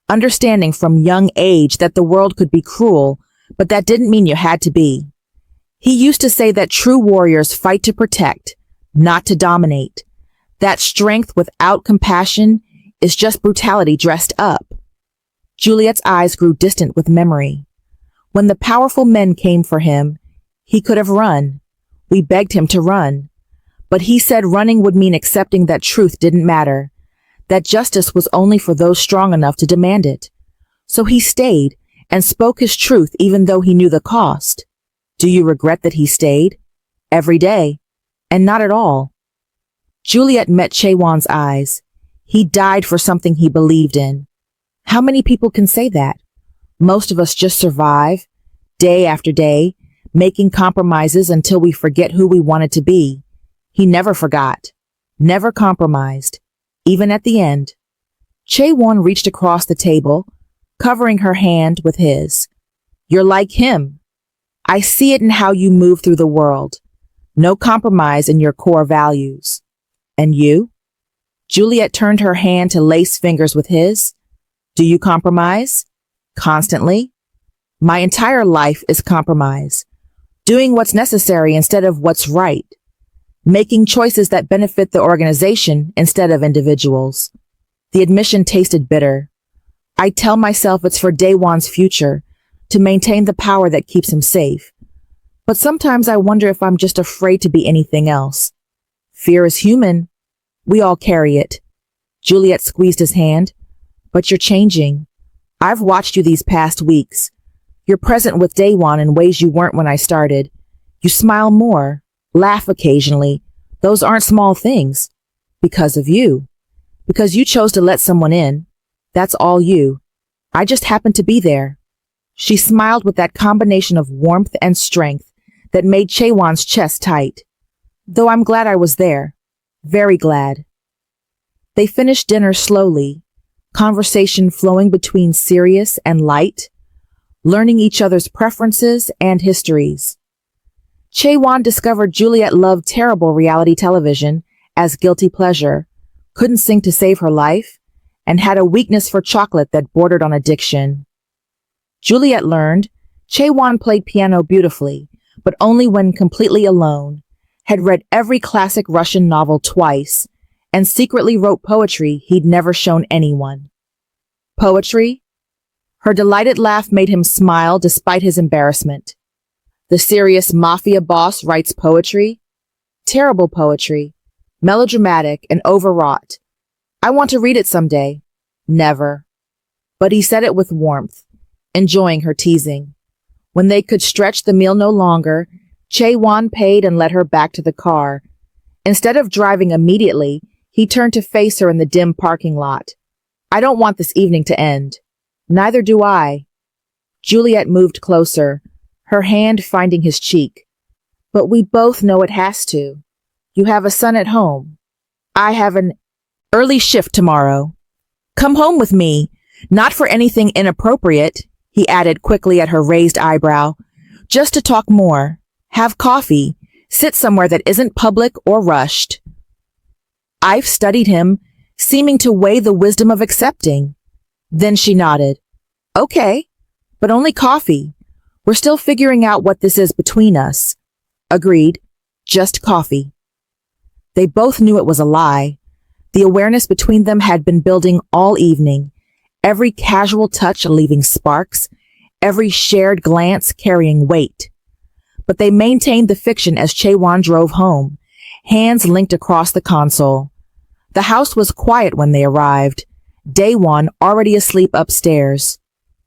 Speaker 1: understanding from young age that the world could be cruel, but that didn't mean you had to be. He used to say that true warriors fight to protect, not to dominate. That strength without compassion is just brutality dressed up. Juliet's eyes grew distant with memory. When the powerful men came for him, he could have run. We begged him to run. But he said running would mean accepting that truth didn't matter, that justice was only for those strong enough to demand it. So he stayed and spoke his truth even though he knew the cost. Do you regret that he stayed? Every day. And not at all. Juliet met Chaewon's eyes. He died for something he believed in. How many people can say that? Most of us just survive, day after day, making compromises until we forget who we wanted to be. He never forgot, never compromised, even at the end. Chaewon reached across the table, covering her hand with his. You're like him. I see it in how you move through the world. No compromise in your core values. And you? Juliet turned her hand to lace fingers with his. Do you compromise? Constantly? My entire life is compromise. Doing what's necessary instead of what's right. Making choices that benefit the organization instead of individuals. The admission tasted bitter. I tell myself it's for Daewon's future, to maintain the power that keeps him safe. But sometimes I wonder if I'm just afraid to be anything else. Fear is human. We all carry it. Juliet squeezed his hand. But you're changing. I've watched you these past weeks. You're present with Daewon in ways you weren't when I started. You smile more, laugh occasionally. Those aren't small things. Because of you. Because you chose to let someone in. That's all you. I just happened to be there. She smiled with that combination of warmth and strength that made Chaewon's chest tight. Though I'm glad I was there. Very glad. They finished dinner slowly, conversation flowing between serious and light, learning each other's preferences and histories. Chaewon discovered Juliet loved terrible reality television as guilty pleasure, couldn't sing to save her life, and had a weakness for chocolate that bordered on addiction. Juliet learned Chaewon played piano beautifully, but only when completely alone, had read every classic Russian novel twice, and secretly wrote poetry he'd never shown anyone. Poetry? Her delighted laugh made him smile despite his embarrassment. The serious Mafia boss writes poetry? Terrible poetry, melodramatic and overwrought. I want to read it someday. Never. But he said it with warmth, enjoying her teasing. When they could stretch the meal no longer, Chaewon paid and led her back to the car. Instead of driving immediately, he turned to face her in the dim parking lot. I don't want this evening to end. Neither do I. Juliet moved closer, her hand finding his cheek. But we both know it has to. You have a son at home. I have an early shift tomorrow. Come home with me, not for anything inappropriate, he added quickly at her raised eyebrow. Just to talk more, have coffee, sit somewhere that isn't public or rushed. I've studied him, seeming to weigh the wisdom of accepting. Then she nodded. Okay, but only coffee. We're still figuring out what this is between us. Agreed. Just coffee. They both knew it was a lie. The awareness between them had been building all evening, every casual touch leaving sparks, every shared glance carrying weight. But they maintained the fiction as Chaewon drove home, hands linked across the console. The house was quiet when they arrived, Daewon already asleep upstairs.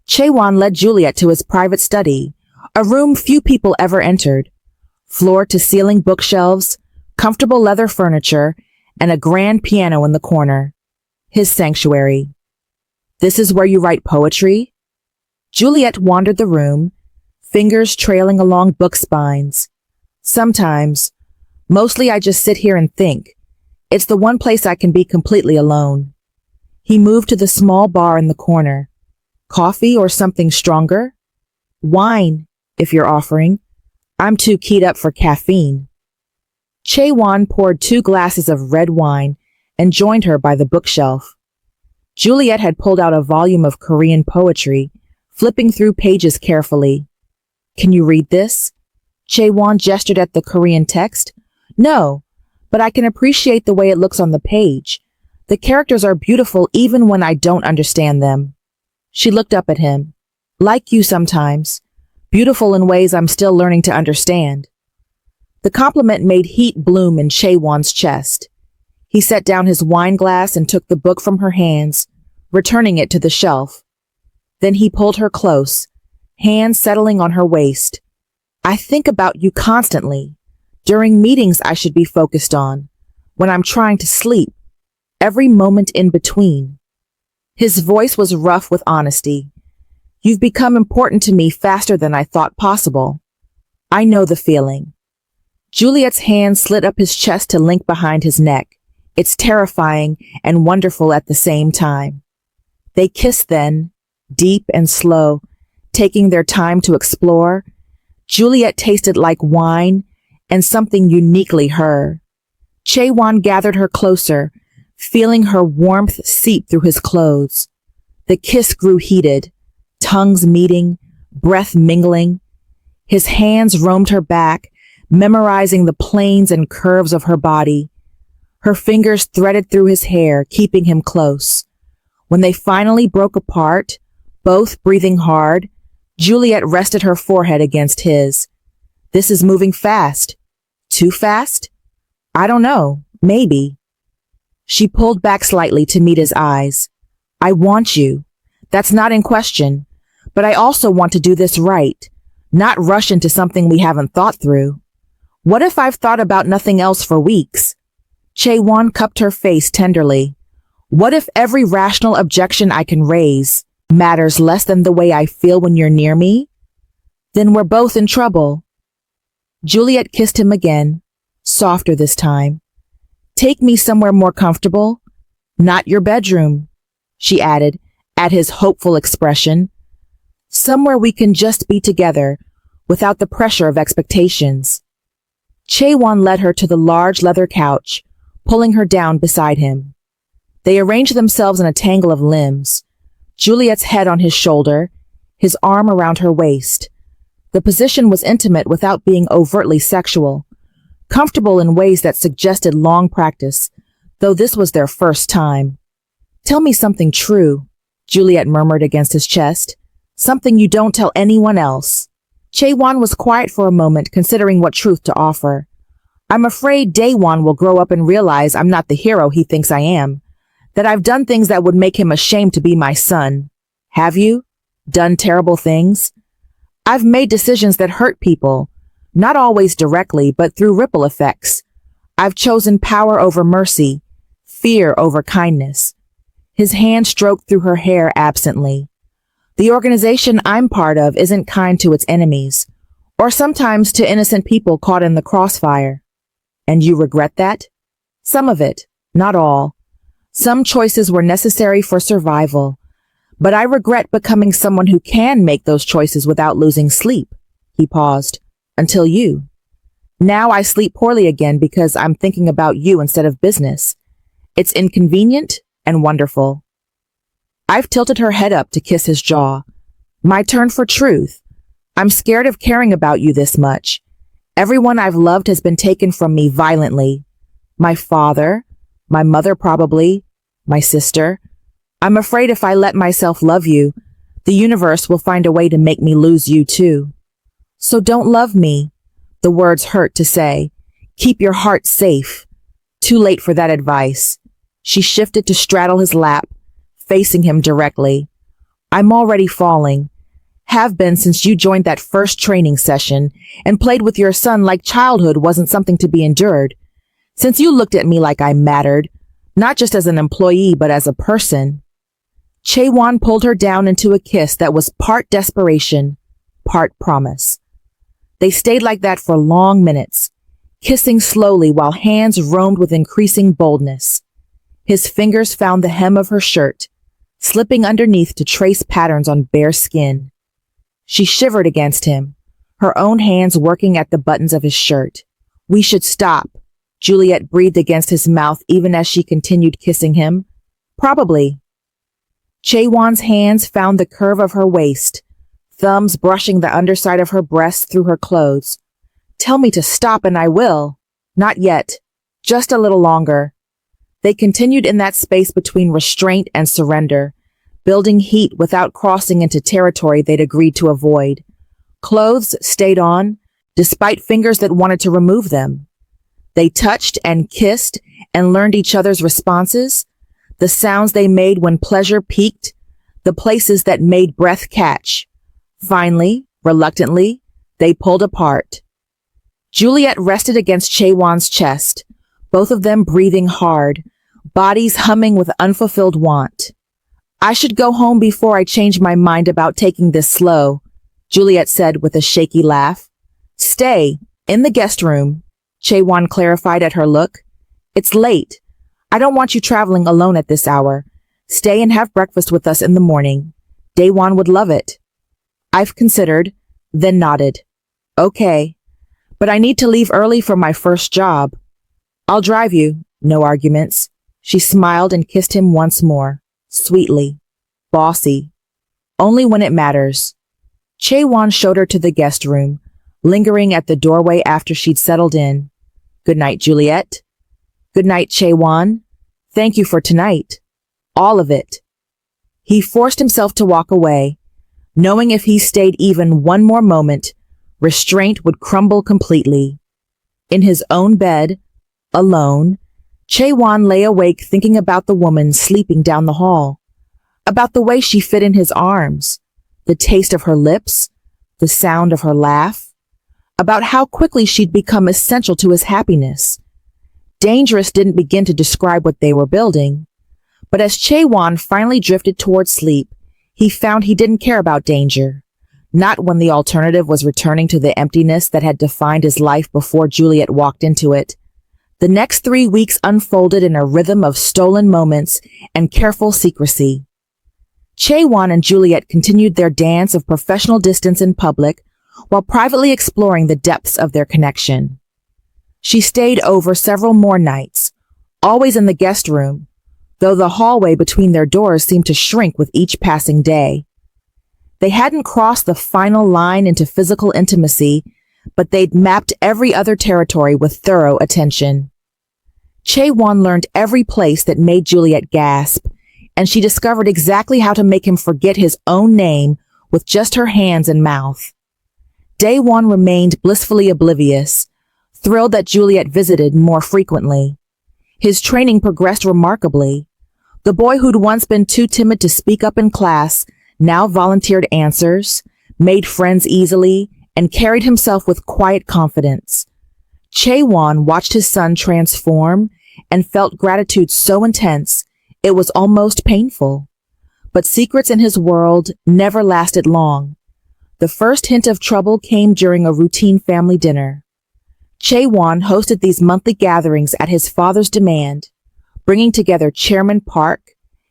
Speaker 1: Chaewon led Juliet to his private study, a room few people ever entered. Floor-to-ceiling bookshelves, comfortable leather furniture, and a grand piano in the corner. His sanctuary. This is where you write poetry? Juliet wandered the room, fingers trailing along book spines. Sometimes. Mostly I just sit here and think. It's the one place I can be completely alone. He moved to the small bar in the corner. Coffee or something stronger? Wine, if you're offering. I'm too keyed up for caffeine. Chaewon poured 2 glasses of red wine and joined her by the bookshelf. Juliet had pulled out a volume of Korean poetry, flipping through pages carefully. Can you read this? Chaewon gestured at the Korean text. No, but I can appreciate the way it looks on the page. The characters are beautiful even when I don't understand them. She looked up at him. Like you sometimes. Beautiful in ways I'm still learning to understand. The compliment made heat bloom in Chaewon's chest. He set down his wine glass and took the book from her hands, returning it to the shelf. Then he pulled her close, hands settling on her waist. I think about you constantly. During meetings I should be focused on. When I'm trying to sleep. Every moment in between. His voice was rough with honesty. You've become important to me faster than I thought possible. I know the feeling. Juliet's hand slid up his chest to link behind his neck. It's terrifying and wonderful at the same time. They kissed then, deep and slow, taking their time to explore. Juliet tasted like wine and something uniquely her. Chaewon gathered her closer, feeling her warmth seep through his clothes. The kiss grew heated, tongues meeting, breath mingling. His hands roamed her back, memorizing the planes and curves of her body. Her fingers threaded through his hair, keeping him close. When they finally broke apart, both breathing hard, Juliet rested her forehead against his. This is moving fast. Too fast? I don't know. Maybe. She pulled back slightly to meet his eyes. I want you. That's not in question. But I also want to do this right, not rush into something we haven't thought through. What if I've thought about nothing else for weeks? Chaewon cupped her face tenderly. What if every rational objection I can raise matters less than the way I feel when you're near me? Then we're both in trouble. Juliet kissed him again, softer this time. Take me somewhere more comfortable. Not your bedroom, she added, at his hopeful expression. Somewhere we can just be together, without the pressure of expectations. Chaewon led her to the large leather couch, pulling her down beside him. They arranged themselves in a tangle of limbs, Juliet's head on his shoulder, his arm around her waist. The position was intimate without being overtly sexual, comfortable in ways that suggested long practice, though this was their first time. Tell me something true, Juliet murmured against his chest. Something you don't tell anyone else. Chaewon was quiet for a moment, considering what truth to offer. I'm afraid Daewon will grow up and realize I'm not the hero he thinks I am, that I've done things that would make him ashamed to be my son. Have you? Done terrible things? I've made decisions that hurt people, not always directly, but through ripple effects. I've chosen power over mercy, fear over kindness. His hand stroked through her hair absently. The organization I'm part of isn't kind to its enemies, or sometimes to innocent people caught in the crossfire. And you regret that? Some of it, not all. Some choices were necessary for survival, but I regret becoming someone who can make those choices without losing sleep. He paused. Until you. Now I sleep poorly again because I'm thinking about you instead of business. It's inconvenient and wonderful. I've tilted her head up to kiss his jaw. My turn for truth. I'm scared of caring about you this much. Everyone I've loved has been taken from me violently. My father, my mother probably, my sister. I'm afraid if I let myself love you, the universe will find a way to make me lose you too. So don't love me. The words hurt to say. Keep your heart safe. Too late for that advice. She shifted to straddle his lap, facing him directly. I'm already falling. Have been since you joined that first training session and played with your son like childhood wasn't something to be endured. Since you looked at me like I mattered, not just as an employee, but as a person. Chaewon pulled her down into a kiss that was part desperation, part promise. They stayed like that for long minutes, kissing slowly while hands roamed with increasing boldness. His fingers found the hem of her shirt, slipping underneath to trace patterns on bare skin. She shivered against him, her own hands working at the buttons of his shirt. We should stop, Juliet breathed against his mouth even as she continued kissing him. Probably. Chaewon's hands found the curve of her waist, thumbs brushing the underside of her breast through her clothes. Tell me to stop and I will. Not yet. Just a little longer. They continued in that space between restraint and surrender, building heat without crossing into territory they'd agreed to avoid. Clothes stayed on, despite fingers that wanted to remove them. They touched and kissed and learned each other's responses, the sounds they made when pleasure peaked, the places that made breath catch. Finally, reluctantly, they pulled apart. Juliet rested against Chaewon's chest, both of them breathing hard, bodies humming with unfulfilled want. I should go home before I change my mind about taking this slow, Juliet said with a shaky laugh. Stay, in the guest room, Chaewon clarified at her look. It's late. I don't want you traveling alone at this hour. Stay and have breakfast with us in the morning. Daewon would love it. I've considered, then nodded. Okay, but I need to leave early for my first job. I'll drive you, no arguments. She smiled and kissed him once more, sweetly, bossy. Only when it matters. Chaewon showed her to the guest room, lingering at the doorway after she'd settled in. Good night, Juliet. Good night, Chaewon. Thank you for tonight. All of it. He forced himself to walk away, knowing if he stayed even one more moment, restraint would crumble completely. In his own bed, alone, Chaewon lay awake thinking about the woman sleeping down the hall, about the way she fit in his arms, the taste of her lips, the sound of her laugh, about how quickly she'd become essential to his happiness. Dangerous didn't begin to describe what they were building, but as Chaewon finally drifted towards sleep, he found he didn't care about danger, not when the alternative was returning to the emptiness that had defined his life before Juliet walked into it. The next 3 weeks unfolded in a rhythm of stolen moments and careful secrecy. Chaewon and Juliet continued their dance of professional distance in public while privately exploring the depths of their connection. She stayed over several more nights, always in the guest room, though the hallway between their doors seemed to shrink with each passing day. They hadn't crossed the final line into physical intimacy, but they'd mapped every other territory with thorough attention. Chaewon learned every place that made Juliet gasp, and she discovered exactly how to make him forget his own name with just her hands and mouth. Daewon remained blissfully oblivious, thrilled that Juliet visited more frequently. His training progressed remarkably. The boy who'd once been too timid to speak up in class now volunteered answers, made friends easily, and carried himself with quiet confidence. Chaewon watched his son transform and felt gratitude so intense it was almost painful. But secrets in his world never lasted long. The first hint of trouble came during a routine family dinner. Chaewon hosted these monthly gatherings at his father's demand, bringing together Chairman Park,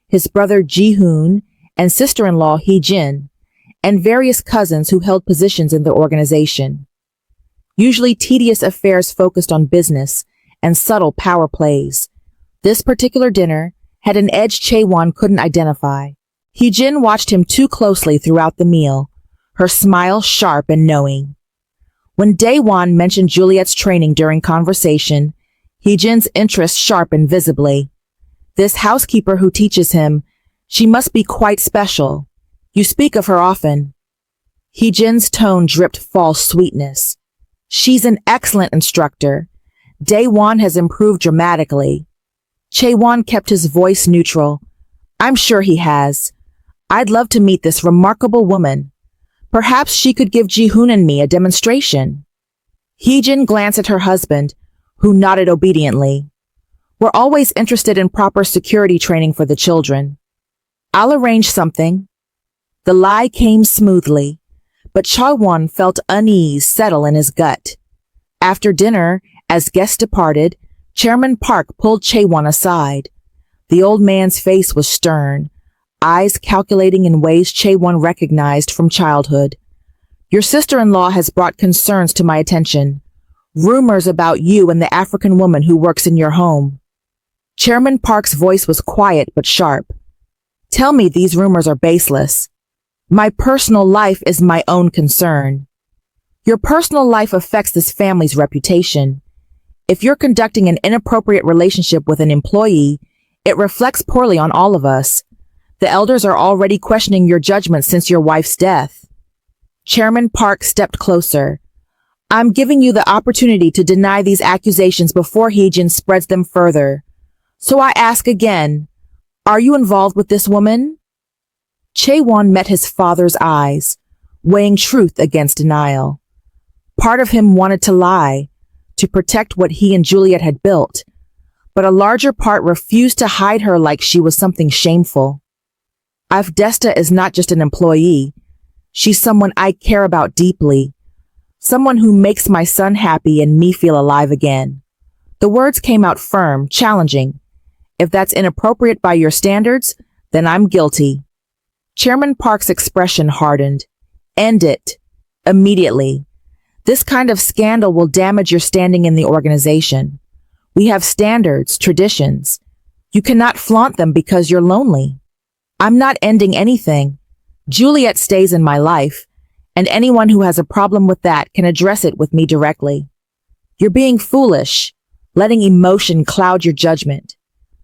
Speaker 1: his brother Ji-hoon, and sister-in-law Hee-jin, and various cousins who held positions in the organization. Usually tedious affairs focused on business and subtle power plays. This particular dinner had an edge Chaewon couldn't identify. Hee-jin watched him too closely throughout the meal, her smile sharp and knowing. When Daewon mentioned Juliet's training during conversation, Hee-jin's interest sharpened visibly. This housekeeper who teaches him, she must be quite special. You speak of her often. Hee-jin's tone dripped false sweetness. She's an excellent instructor. Daewon has improved dramatically. Chaewon kept his voice neutral. I'm sure he has. I'd love to meet this remarkable woman. Perhaps she could give Ji-hoon and me a demonstration. Hee-jin glanced at her husband, who nodded obediently. We're always interested in proper security training for the children. I'll arrange something. The lie came smoothly, but Chaewon felt unease settle in his gut. After dinner, as guests departed, Chairman Park pulled Chaewon aside. The old man's face was stern, eyes calculating in ways Chaewon recognized from childhood. Your sister-in-law has brought concerns to my attention. Rumors about you and the African woman who works in your home. Chairman Park's voice was quiet but sharp. Tell me these rumors are baseless. My personal life is my own concern. Your personal life affects this family's reputation. If you're conducting an inappropriate relationship with an employee, it reflects poorly on all of us. The elders are already questioning your judgment since your wife's death. Chairman Park stepped closer. I'm giving you the opportunity to deny these accusations before Hee-jin spreads them further. So I ask again, are you involved with this woman? Chaewon met his father's eyes, weighing truth against denial. Part of him wanted to lie, to protect what he and Juliet had built, but a larger part refused to hide her like she was something shameful. Avdesta is not just an employee. She's someone I care about deeply. Someone who makes my son happy and me feel alive again. The words came out firm, challenging. If that's inappropriate by your standards, then I'm guilty. Chairman Park's expression hardened. End it. Immediately. This kind of scandal will damage your standing in the organization. We have standards, traditions. You cannot flaunt them because you're lonely. I'm not ending anything. Juliet stays in my life, and anyone who has a problem with that can address it with me directly. You're being foolish, letting emotion cloud your judgment.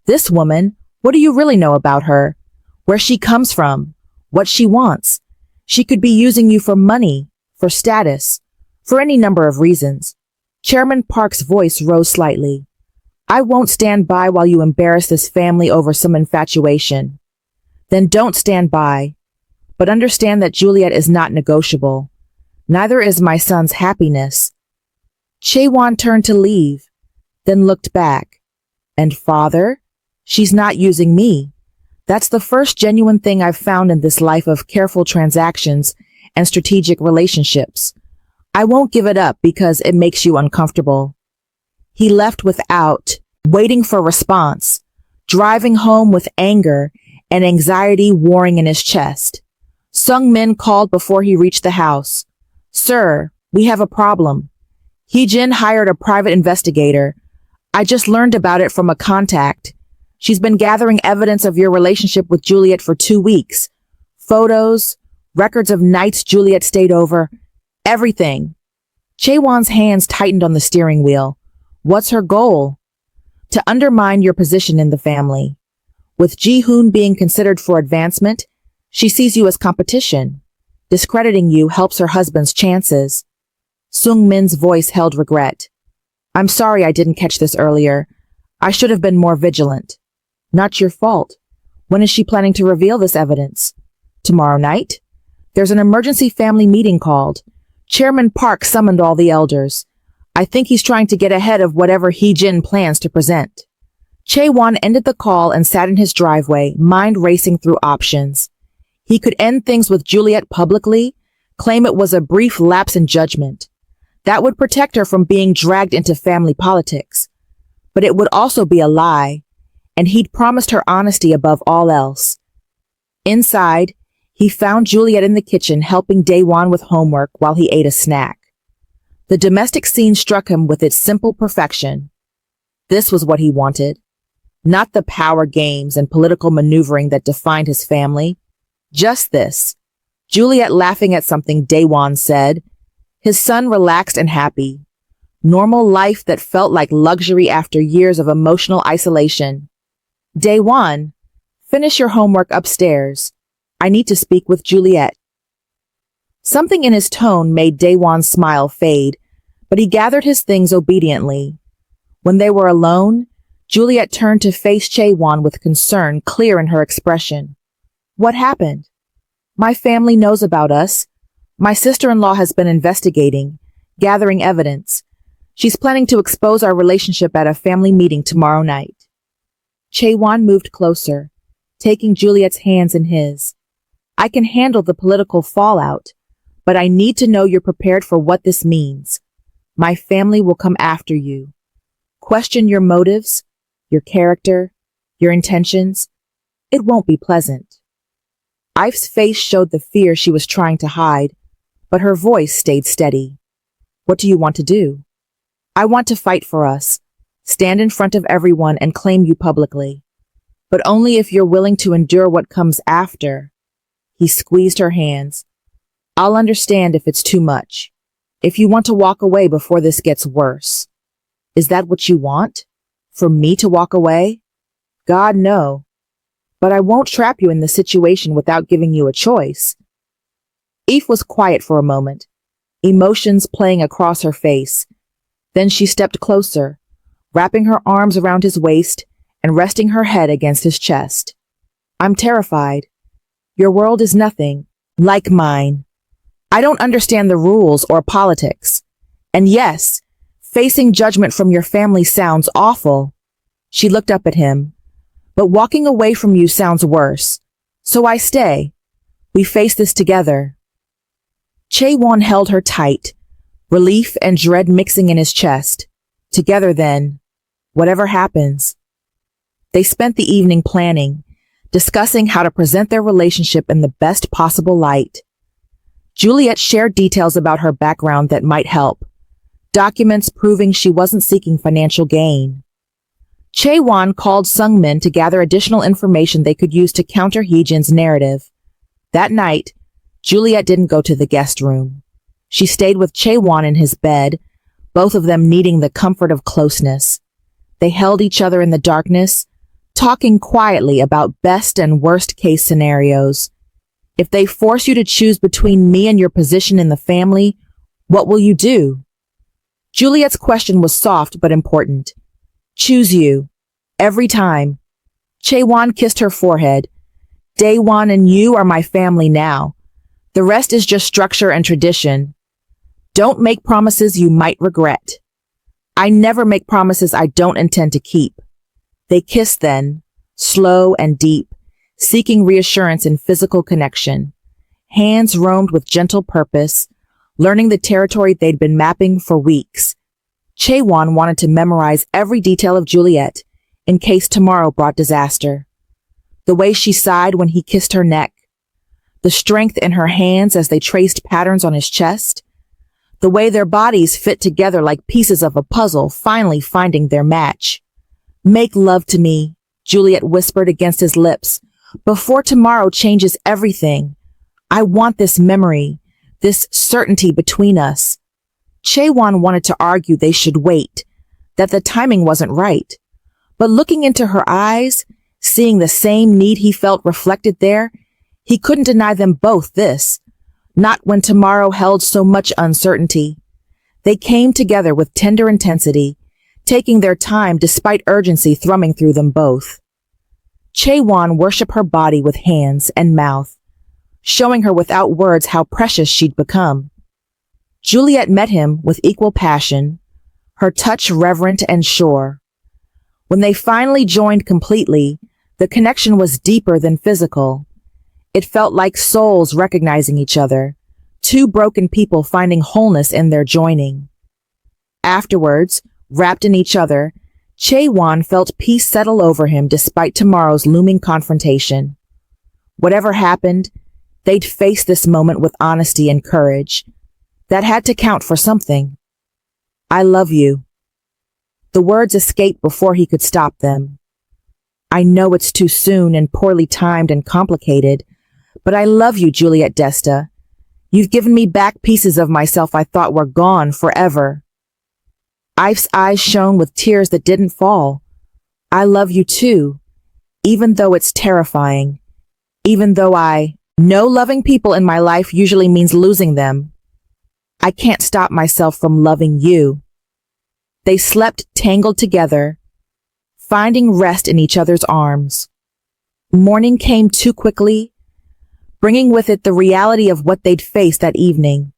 Speaker 1: This woman, what do you really know about her? Where she comes from? What she wants? She could be using you for money, for status, for any number of reasons. Chairman Park's voice rose slightly. I won't stand by while you embarrass this family over some infatuation. Then don't stand by. But understand that Juliet is not negotiable. Neither is my son's happiness. Chaewon turned to leave, then looked back. And father? She's not using me. That's the first genuine thing I've found in this life of careful transactions and strategic relationships. I won't give it up because it makes you uncomfortable. He left without waiting for response, driving home with anger and anxiety warring in his chest. Sung Min called before he reached the house. Sir, we have a problem. Hee-jin hired a private investigator. I just learned about it from a contact. She's been gathering evidence of your relationship with Juliet for 2 weeks. Photos, records of nights Juliet stayed over, everything. Chaewon's hands tightened on the steering wheel. What's her goal? To undermine your position in the family. With Ji-hoon being considered for advancement, she sees you as competition. Discrediting you helps her husband's chances. Sung Min's voice held regret. I'm sorry I didn't catch this earlier. I should have been more vigilant. Not your fault. When is she planning to reveal this evidence? Tomorrow night? There's an emergency family meeting called. Chairman Park summoned all the elders. I think he's trying to get ahead of whatever Hee-jin plans to present. Chaewon ended the call and sat in his driveway, mind racing through options. He could end things with Juliet publicly, claim it was a brief lapse in judgment. That would protect her from being dragged into family politics. But it would also be a lie, and he'd promised her honesty above all else. Inside, he found Juliet in the kitchen helping Daewon with homework while he ate a snack. The domestic scene struck him with its simple perfection. This was what he wanted. Not the power games and political maneuvering that defined his family. Just this. Juliet laughing at something Daewon said. His son relaxed and happy. Normal life that felt like luxury after years of emotional isolation. Daewon, finish your homework upstairs. I need to speak with Juliet. Something in his tone made Daewon's smile fade, but he gathered his things obediently. When they were alone, Juliet turned to face Chaewon with concern clear in her expression. What happened? My family knows about us. My sister-in-law has been investigating, gathering evidence. She's planning to expose our relationship at a family meeting tomorrow night. Chaewon moved closer, taking Juliet's hands in his. I can handle the political fallout, but I need to know you're prepared for what this means. My family will come after you. Question your motives, your character, your intentions. It won't be pleasant. Ife's face showed the fear she was trying to hide, but her voice stayed steady. What do you want to do? I want to fight for us, stand in front of everyone and claim you publicly. But only if you're willing to endure what comes after. He squeezed her hands. I'll understand if it's too much. If you want to walk away before this gets worse. Is that what you want? For me to walk away? God, no. But I won't trap you in the situation without giving you a choice. Eve was quiet for a moment, emotions playing across her face. Then she stepped closer, wrapping her arms around his waist and resting her head against his chest. I'm terrified. Your world is nothing like mine. I don't understand the rules or politics. And yes, facing judgment from your family sounds awful. She looked up at him. But walking away from you sounds worse. So I stay. We face this together. Chaewon held her tight, relief and dread mixing in his chest. Together then, whatever happens. They spent the evening planning, discussing how to present their relationship in the best possible light. Juliet shared details about her background that might help, documents proving she wasn't seeking financial gain. Chae-won called Sung-min to gather additional information they could use to counter Hee-jin's narrative. That night, Juliet didn't go to the guest room. She stayed with Chae-won in his bed, both of them needing the comfort of closeness. They held each other in the darkness, talking quietly about best and worst case scenarios. If they force you to choose between me and your position in the family, what will you do? Juliet's question was soft but important. Choose you. Every time. Chae-won kissed her forehead. Daewon and you are my family now. The rest is just structure and tradition. Don't make promises you might regret. I never make promises I don't intend to keep. They kissed then, slow and deep, seeking reassurance in physical connection. Hands roamed with gentle purpose, learning the territory they'd been mapping for weeks. Chae-won wanted to memorize every detail of Juliet, in case tomorrow brought disaster. The way she sighed when he kissed her neck, the strength in her hands as they traced patterns on his chest, the way their bodies fit together like pieces of a puzzle, finally finding their match. Make love to me, Juliet whispered against his lips, before tomorrow changes everything. I want this memory, this certainty between us. Chae-won wanted to argue they should wait, that the timing wasn't right. But looking into her eyes, seeing the same need he felt reflected there, he couldn't deny them both this, not when tomorrow held so much uncertainty. They came together with tender intensity, taking their time despite urgency thrumming through them both. Chae-won worshiped her body with hands and mouth, showing her without words how precious she'd become. Juliet met him with equal passion, her touch reverent and sure. When they finally joined completely, the connection was deeper than physical. It felt like souls recognizing each other, two broken people finding wholeness in their joining. Afterwards, wrapped in each other, Chae-won felt peace settle over him despite tomorrow's looming confrontation. Whatever happened, they'd face this moment with honesty and courage. That had to count for something. I love you. The words escaped before he could stop them. I know it's too soon and poorly timed and complicated, but I love you, Juliet Desta. You've given me back pieces of myself I thought were gone forever. Ife's eyes shone with tears that didn't fall. I love you too, even though it's terrifying, even though I know loving people in my life usually means losing them. I can't stop myself from loving you. They slept tangled together, finding rest in each other's arms. Morning came too quickly, bringing with it the reality of what they'd face that evening.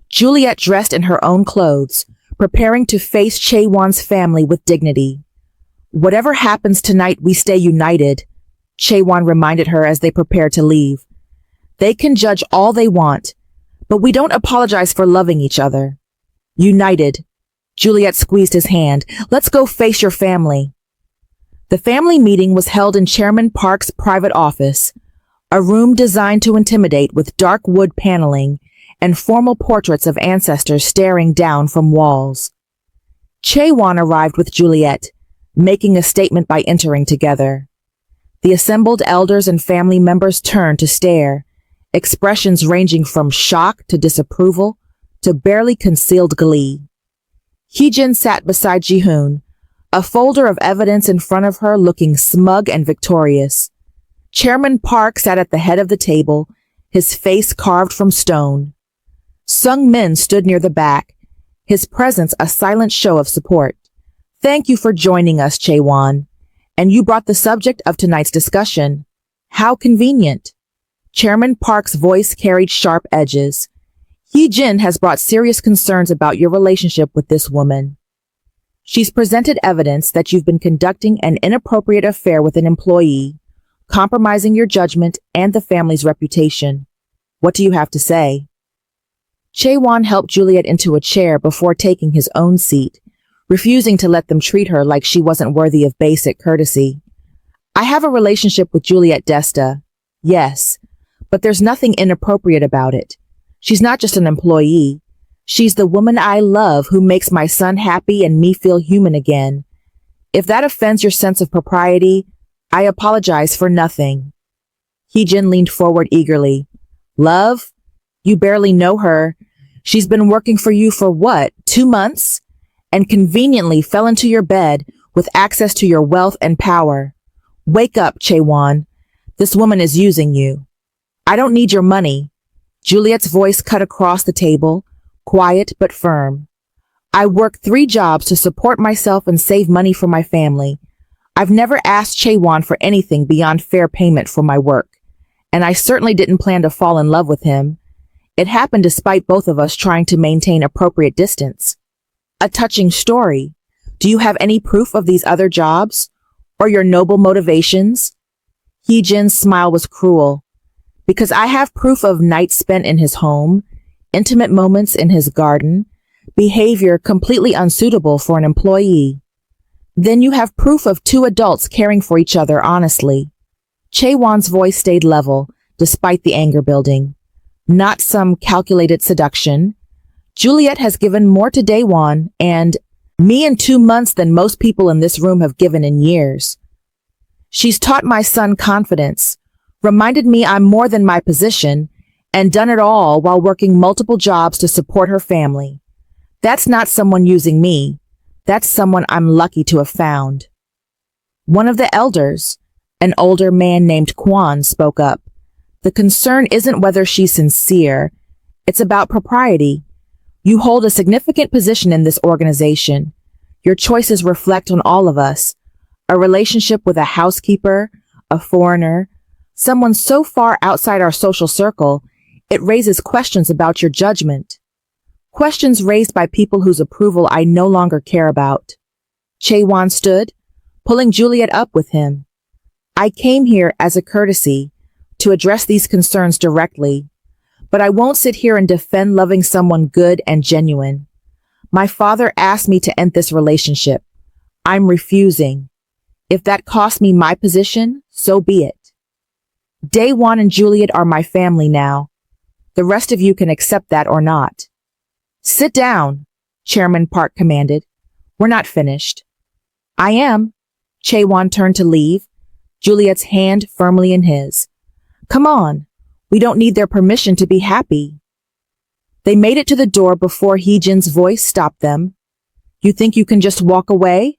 Speaker 1: Juliet dressed in her own clothes, preparing to face Chae-won's family with dignity. Whatever happens tonight, we stay united, Chae-won reminded her as they prepared to leave. They can judge all they want, but we don't apologize for loving each other. United. Juliet squeezed his hand. Let's go face your family. The family meeting was held in Chairman Park's private office, a room designed to intimidate with dark wood paneling and formal portraits of ancestors staring down from walls. Chae-won arrived with Juliet, making a statement by entering together. The assembled elders and family members turned to stare, expressions ranging from shock to disapproval to barely concealed glee. Hee-jin sat beside Ji-hoon, a folder of evidence in front of her looking smug and victorious. Chairman Park sat at the head of the table, his face carved from stone. Sung-min stood near the back, his presence a silent show of support. Thank you for joining us, Chae-won. And you brought the subject of tonight's discussion. How convenient. Chairman Park's voice carried sharp edges. Hee-jin has brought serious concerns about your relationship with this woman. She's presented evidence that you've been conducting an inappropriate affair with an employee, compromising your judgment and the family's reputation. What do you have to say? Chaewon helped Juliet into a chair before taking his own seat, refusing to let them treat her like she wasn't worthy of basic courtesy. I have a relationship with Juliet Desta, yes, but there's nothing inappropriate about it. She's not just an employee. She's the woman I love who makes my son happy and me feel human again. If that offends your sense of propriety, I apologize for nothing. Heejin leaned forward eagerly. Love? You barely know her. She's been working for you for what, 2 months? And conveniently fell into your bed with access to your wealth and power. Wake up, Chaewon. This woman is using you. I don't need your money. Juliet's voice cut across the table, quiet but firm. I work 3 jobs to support myself and save money for my family. I've never asked Chaewon for anything beyond fair payment for my work. And I certainly didn't plan to fall in love with him. It happened despite both of us trying to maintain appropriate distance. A touching story. Do you have any proof of these other jobs? Or your noble motivations? Heejin's smile was cruel. Because I have proof of nights spent in his home, intimate moments in his garden, behavior completely unsuitable for an employee. Then you have proof of 2 adults caring for each other honestly. Chaewon's voice stayed level, despite the anger building. Not some calculated seduction. Juliet has given more to Daewon and me in 2 months than most people in this room have given in years. She's taught my son confidence, reminded me I'm more than my position, and done it all while working multiple jobs to support her family. That's not someone using me. That's someone I'm lucky to have found. One of the elders, an older man named Kwon, spoke up. The concern isn't whether she's sincere. It's about propriety. You hold a significant position in this organization. Your choices reflect on all of us. A relationship with a housekeeper, a foreigner, someone so far outside our social circle, it raises questions about your judgment. Questions raised by people whose approval I no longer care about. Chaewon stood, pulling Juliet up with him. I came here as a courtesy to address these concerns directly, but I won't sit here and defend loving someone good and genuine. My father asked me to end this relationship. I'm refusing. If that costs me my position, so be it. Daewon and Juliet are my family now. The rest of you can accept that or not. Sit down, Chairman Park commanded. We're not finished. I am. Chaewon turned to leave, Juliet's hand firmly in his. Come on. We don't need their permission to be happy. They made it to the door before Heejin's voice stopped them. You think you can just walk away?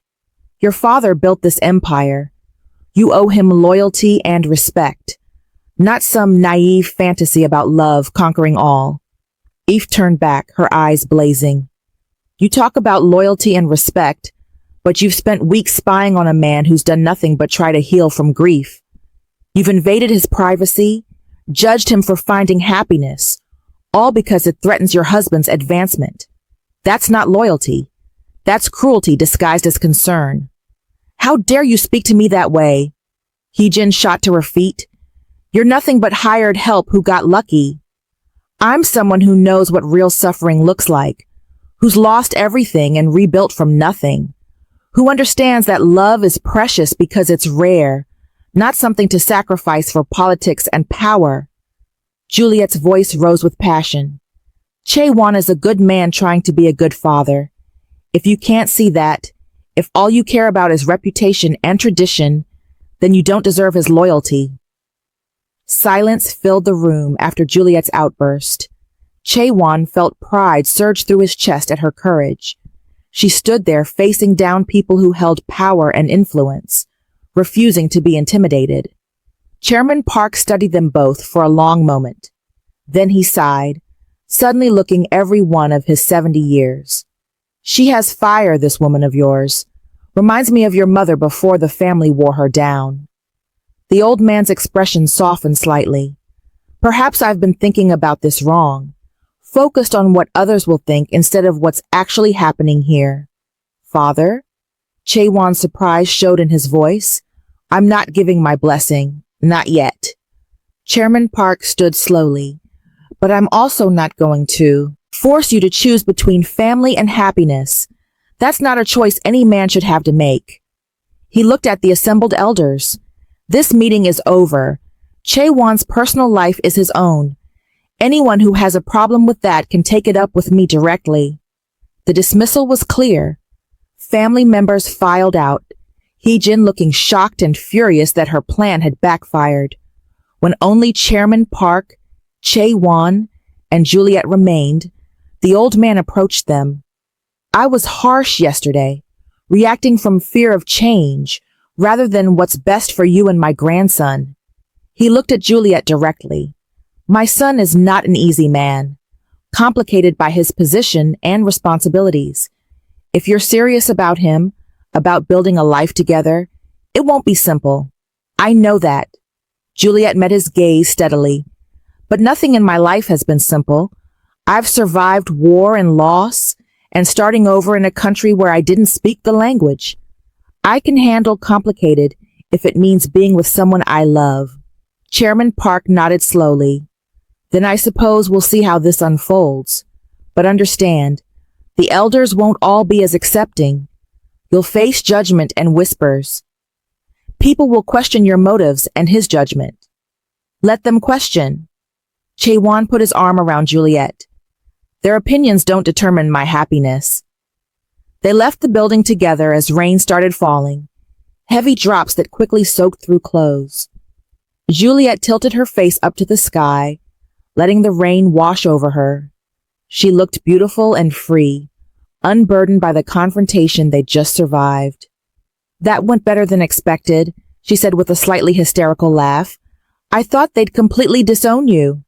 Speaker 1: Your father built this empire. You owe him loyalty and respect, not some naive fantasy about love conquering all. Eve turned back, her eyes blazing. You talk about loyalty and respect, but you've spent weeks spying on a man who's done nothing but try to heal from grief. You've invaded his privacy, judged him for finding happiness, all because it threatens your husband's advancement. That's not loyalty. That's cruelty disguised as concern. How dare you speak to me that way? Heejin shot to her feet. You're nothing but hired help who got lucky. I'm someone who knows what real suffering looks like, who's lost everything and rebuilt from nothing, who understands that love is precious because it's rare, not something to sacrifice for politics and power. Juliet's voice rose with passion. Chaewon is a good man trying to be a good father. If you can't see that, if all you care about is reputation and tradition, then you don't deserve his loyalty. Silence filled the room after Juliet's outburst. Chaewon felt pride surge through his chest at her courage. She stood there facing down people who held power and influence, refusing to be intimidated. Chairman Park studied them both for a long moment. Then he sighed, suddenly looking every one of his 70 years. She has fire, this woman of yours. Reminds me of your mother before the family wore her down. The old man's expression softened slightly. Perhaps I've been thinking about this wrong, focused on what others will think instead of what's actually happening here. Father? Chaewon's surprise showed in his voice. I'm not giving my blessing. Not yet. Chairman Park stood slowly. But I'm also not going to. force you to choose between family and happiness. That's not a choice any man should have to make. He looked at the assembled elders. This meeting is over. Chaewon's personal life is his own. Anyone who has a problem with that can take it up with me directly. The dismissal was clear. Family members filed out, Hee-jin looking shocked and furious that her plan had backfired. When only Chairman Park, Chae-won, and Juliet remained, the old man approached them. I was harsh yesterday, reacting from fear of change, rather than what's best for you and my grandson. He looked at Juliet directly. My son is not an easy man, complicated by his position and responsibilities. If you're serious about him, about building a life together, it won't be simple. I know that. Juliet met his gaze steadily. But nothing in my life has been simple. I've survived war and loss, and starting over in a country where I didn't speak the language. I can handle complicated if it means being with someone I love. Chairman Park nodded slowly. Then I suppose we'll see how this unfolds. But understand, the elders won't all be as accepting. You'll face judgment and whispers. People will question your motives and his judgment. Let them question. Chae-won put his arm around Juliet. Their opinions don't determine my happiness. They left the building together as rain started falling, heavy drops that quickly soaked through clothes. Juliet tilted her face up to the sky, letting the rain wash over her. She looked beautiful and free, unburdened by the confrontation they'd just survived. That went better than expected, she said with a slightly hysterical laugh. I thought they'd completely disown you.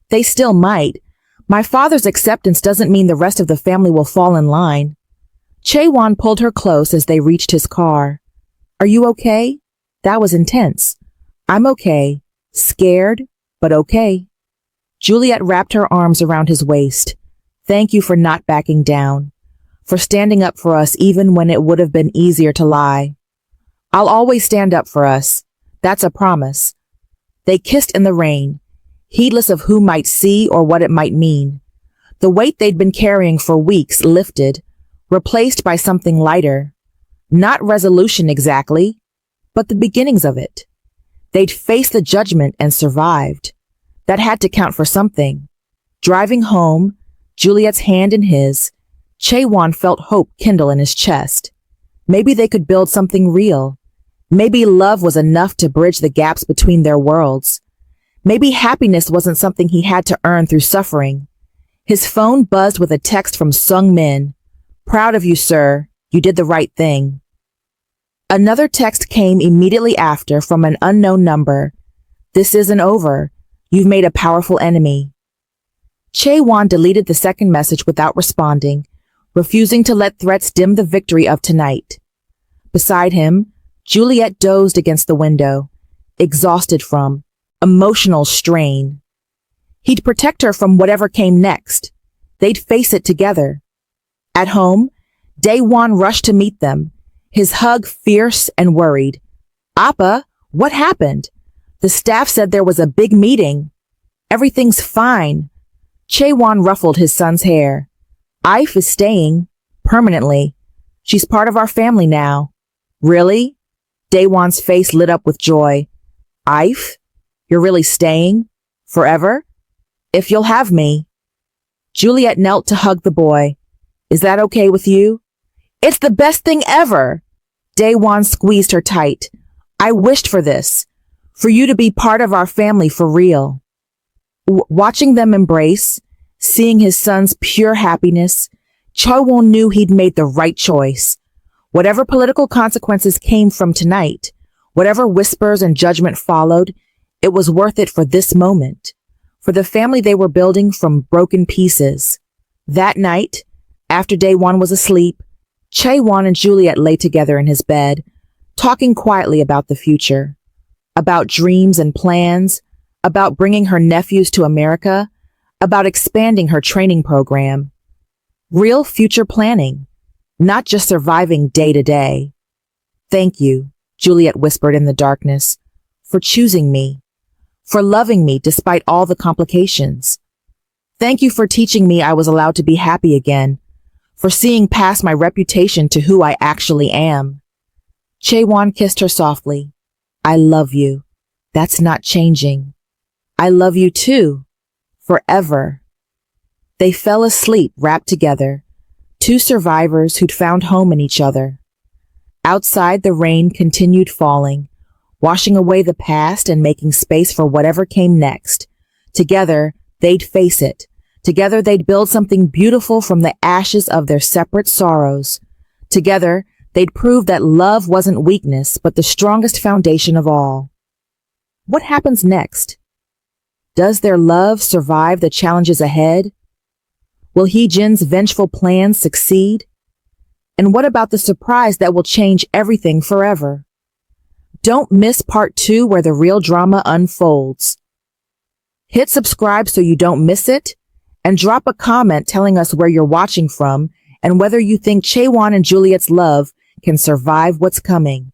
Speaker 1: They still might. My father's acceptance doesn't mean the rest of the family will fall in line. Chae-won pulled her close as they reached his car. Are you okay? That was intense. I'm okay. Scared, but okay. Juliet wrapped her arms around his waist. Thank you for not backing down, for standing up for us even when it would have been easier to lie. I'll always stand up for us. That's a promise. They kissed in the rain, heedless of who might see or what it might mean. The weight they'd been carrying for weeks lifted, replaced by something lighter. Not resolution exactly, but the beginnings of it. They'd faced the judgment and survived. That had to count for something. Driving home, Juliet's hand in his, Chae-won felt hope kindle in his chest. Maybe they could build something real. Maybe love was enough to bridge the gaps between their worlds. Maybe happiness wasn't something he had to earn through suffering. His phone buzzed with a text from Sung Min. Proud of you, sir. You did the right thing. Another text came immediately after from an unknown number. This isn't over. You've made a powerful enemy. Chae-won deleted the second message without responding, refusing to let threats dim the victory of tonight. Beside him, Juliet dozed against the window, exhausted from emotional strain. He'd protect her from whatever came next. They'd face it together. At home, Dae-won rushed to meet them, his hug fierce and worried. Appa, what happened? The staff said there was a big meeting. Everything's fine. Chae-won ruffled his son's hair. If is staying, permanently. She's part of our family now. Really? Dae-won's face lit up with joy. If? You're really staying? Forever? If you'll have me. Juliet knelt to hug the boy. Is that okay with you? It's the best thing ever! Dae-won squeezed her tight. I wished for this. For you to be part of our family for real. Watching them embrace, seeing his son's pure happiness, Chae-won knew he'd made the right choice. Whatever political consequences came from tonight, whatever whispers and judgment followed, it was worth it for this moment, for the family they were building from broken pieces. That night, after Dae-won was asleep, Chae-won and Juliet lay together in his bed, talking quietly about the future, about dreams and plans, about bringing her nephews to America, about expanding her training program. Real future planning, not just surviving day to day. Thank you, Juliet whispered in the darkness, for choosing me, for loving me despite all the complications. Thank you for teaching me I was allowed to be happy again, for seeing past my reputation to who I actually am. Chaewon kissed her softly. I love you. That's not changing. I love you too. Forever. They fell asleep wrapped together, two survivors who'd found home in each other. Outside, the rain continued falling, washing away the past and making space for whatever came next. Together, they'd face it. Together, they'd build something beautiful from the ashes of their separate sorrows. Together, they'd prove that love wasn't weakness, but the strongest foundation of all. What happens next? Does their love survive the challenges ahead? Will Hee-jin's vengeful plans succeed? And what about the surprise that will change everything forever? Don't miss part 2 where the real drama unfolds. Hit subscribe so you don't miss it, and drop a comment telling us where you're watching from and whether you think Chaewon and Juliet's love can survive what's coming.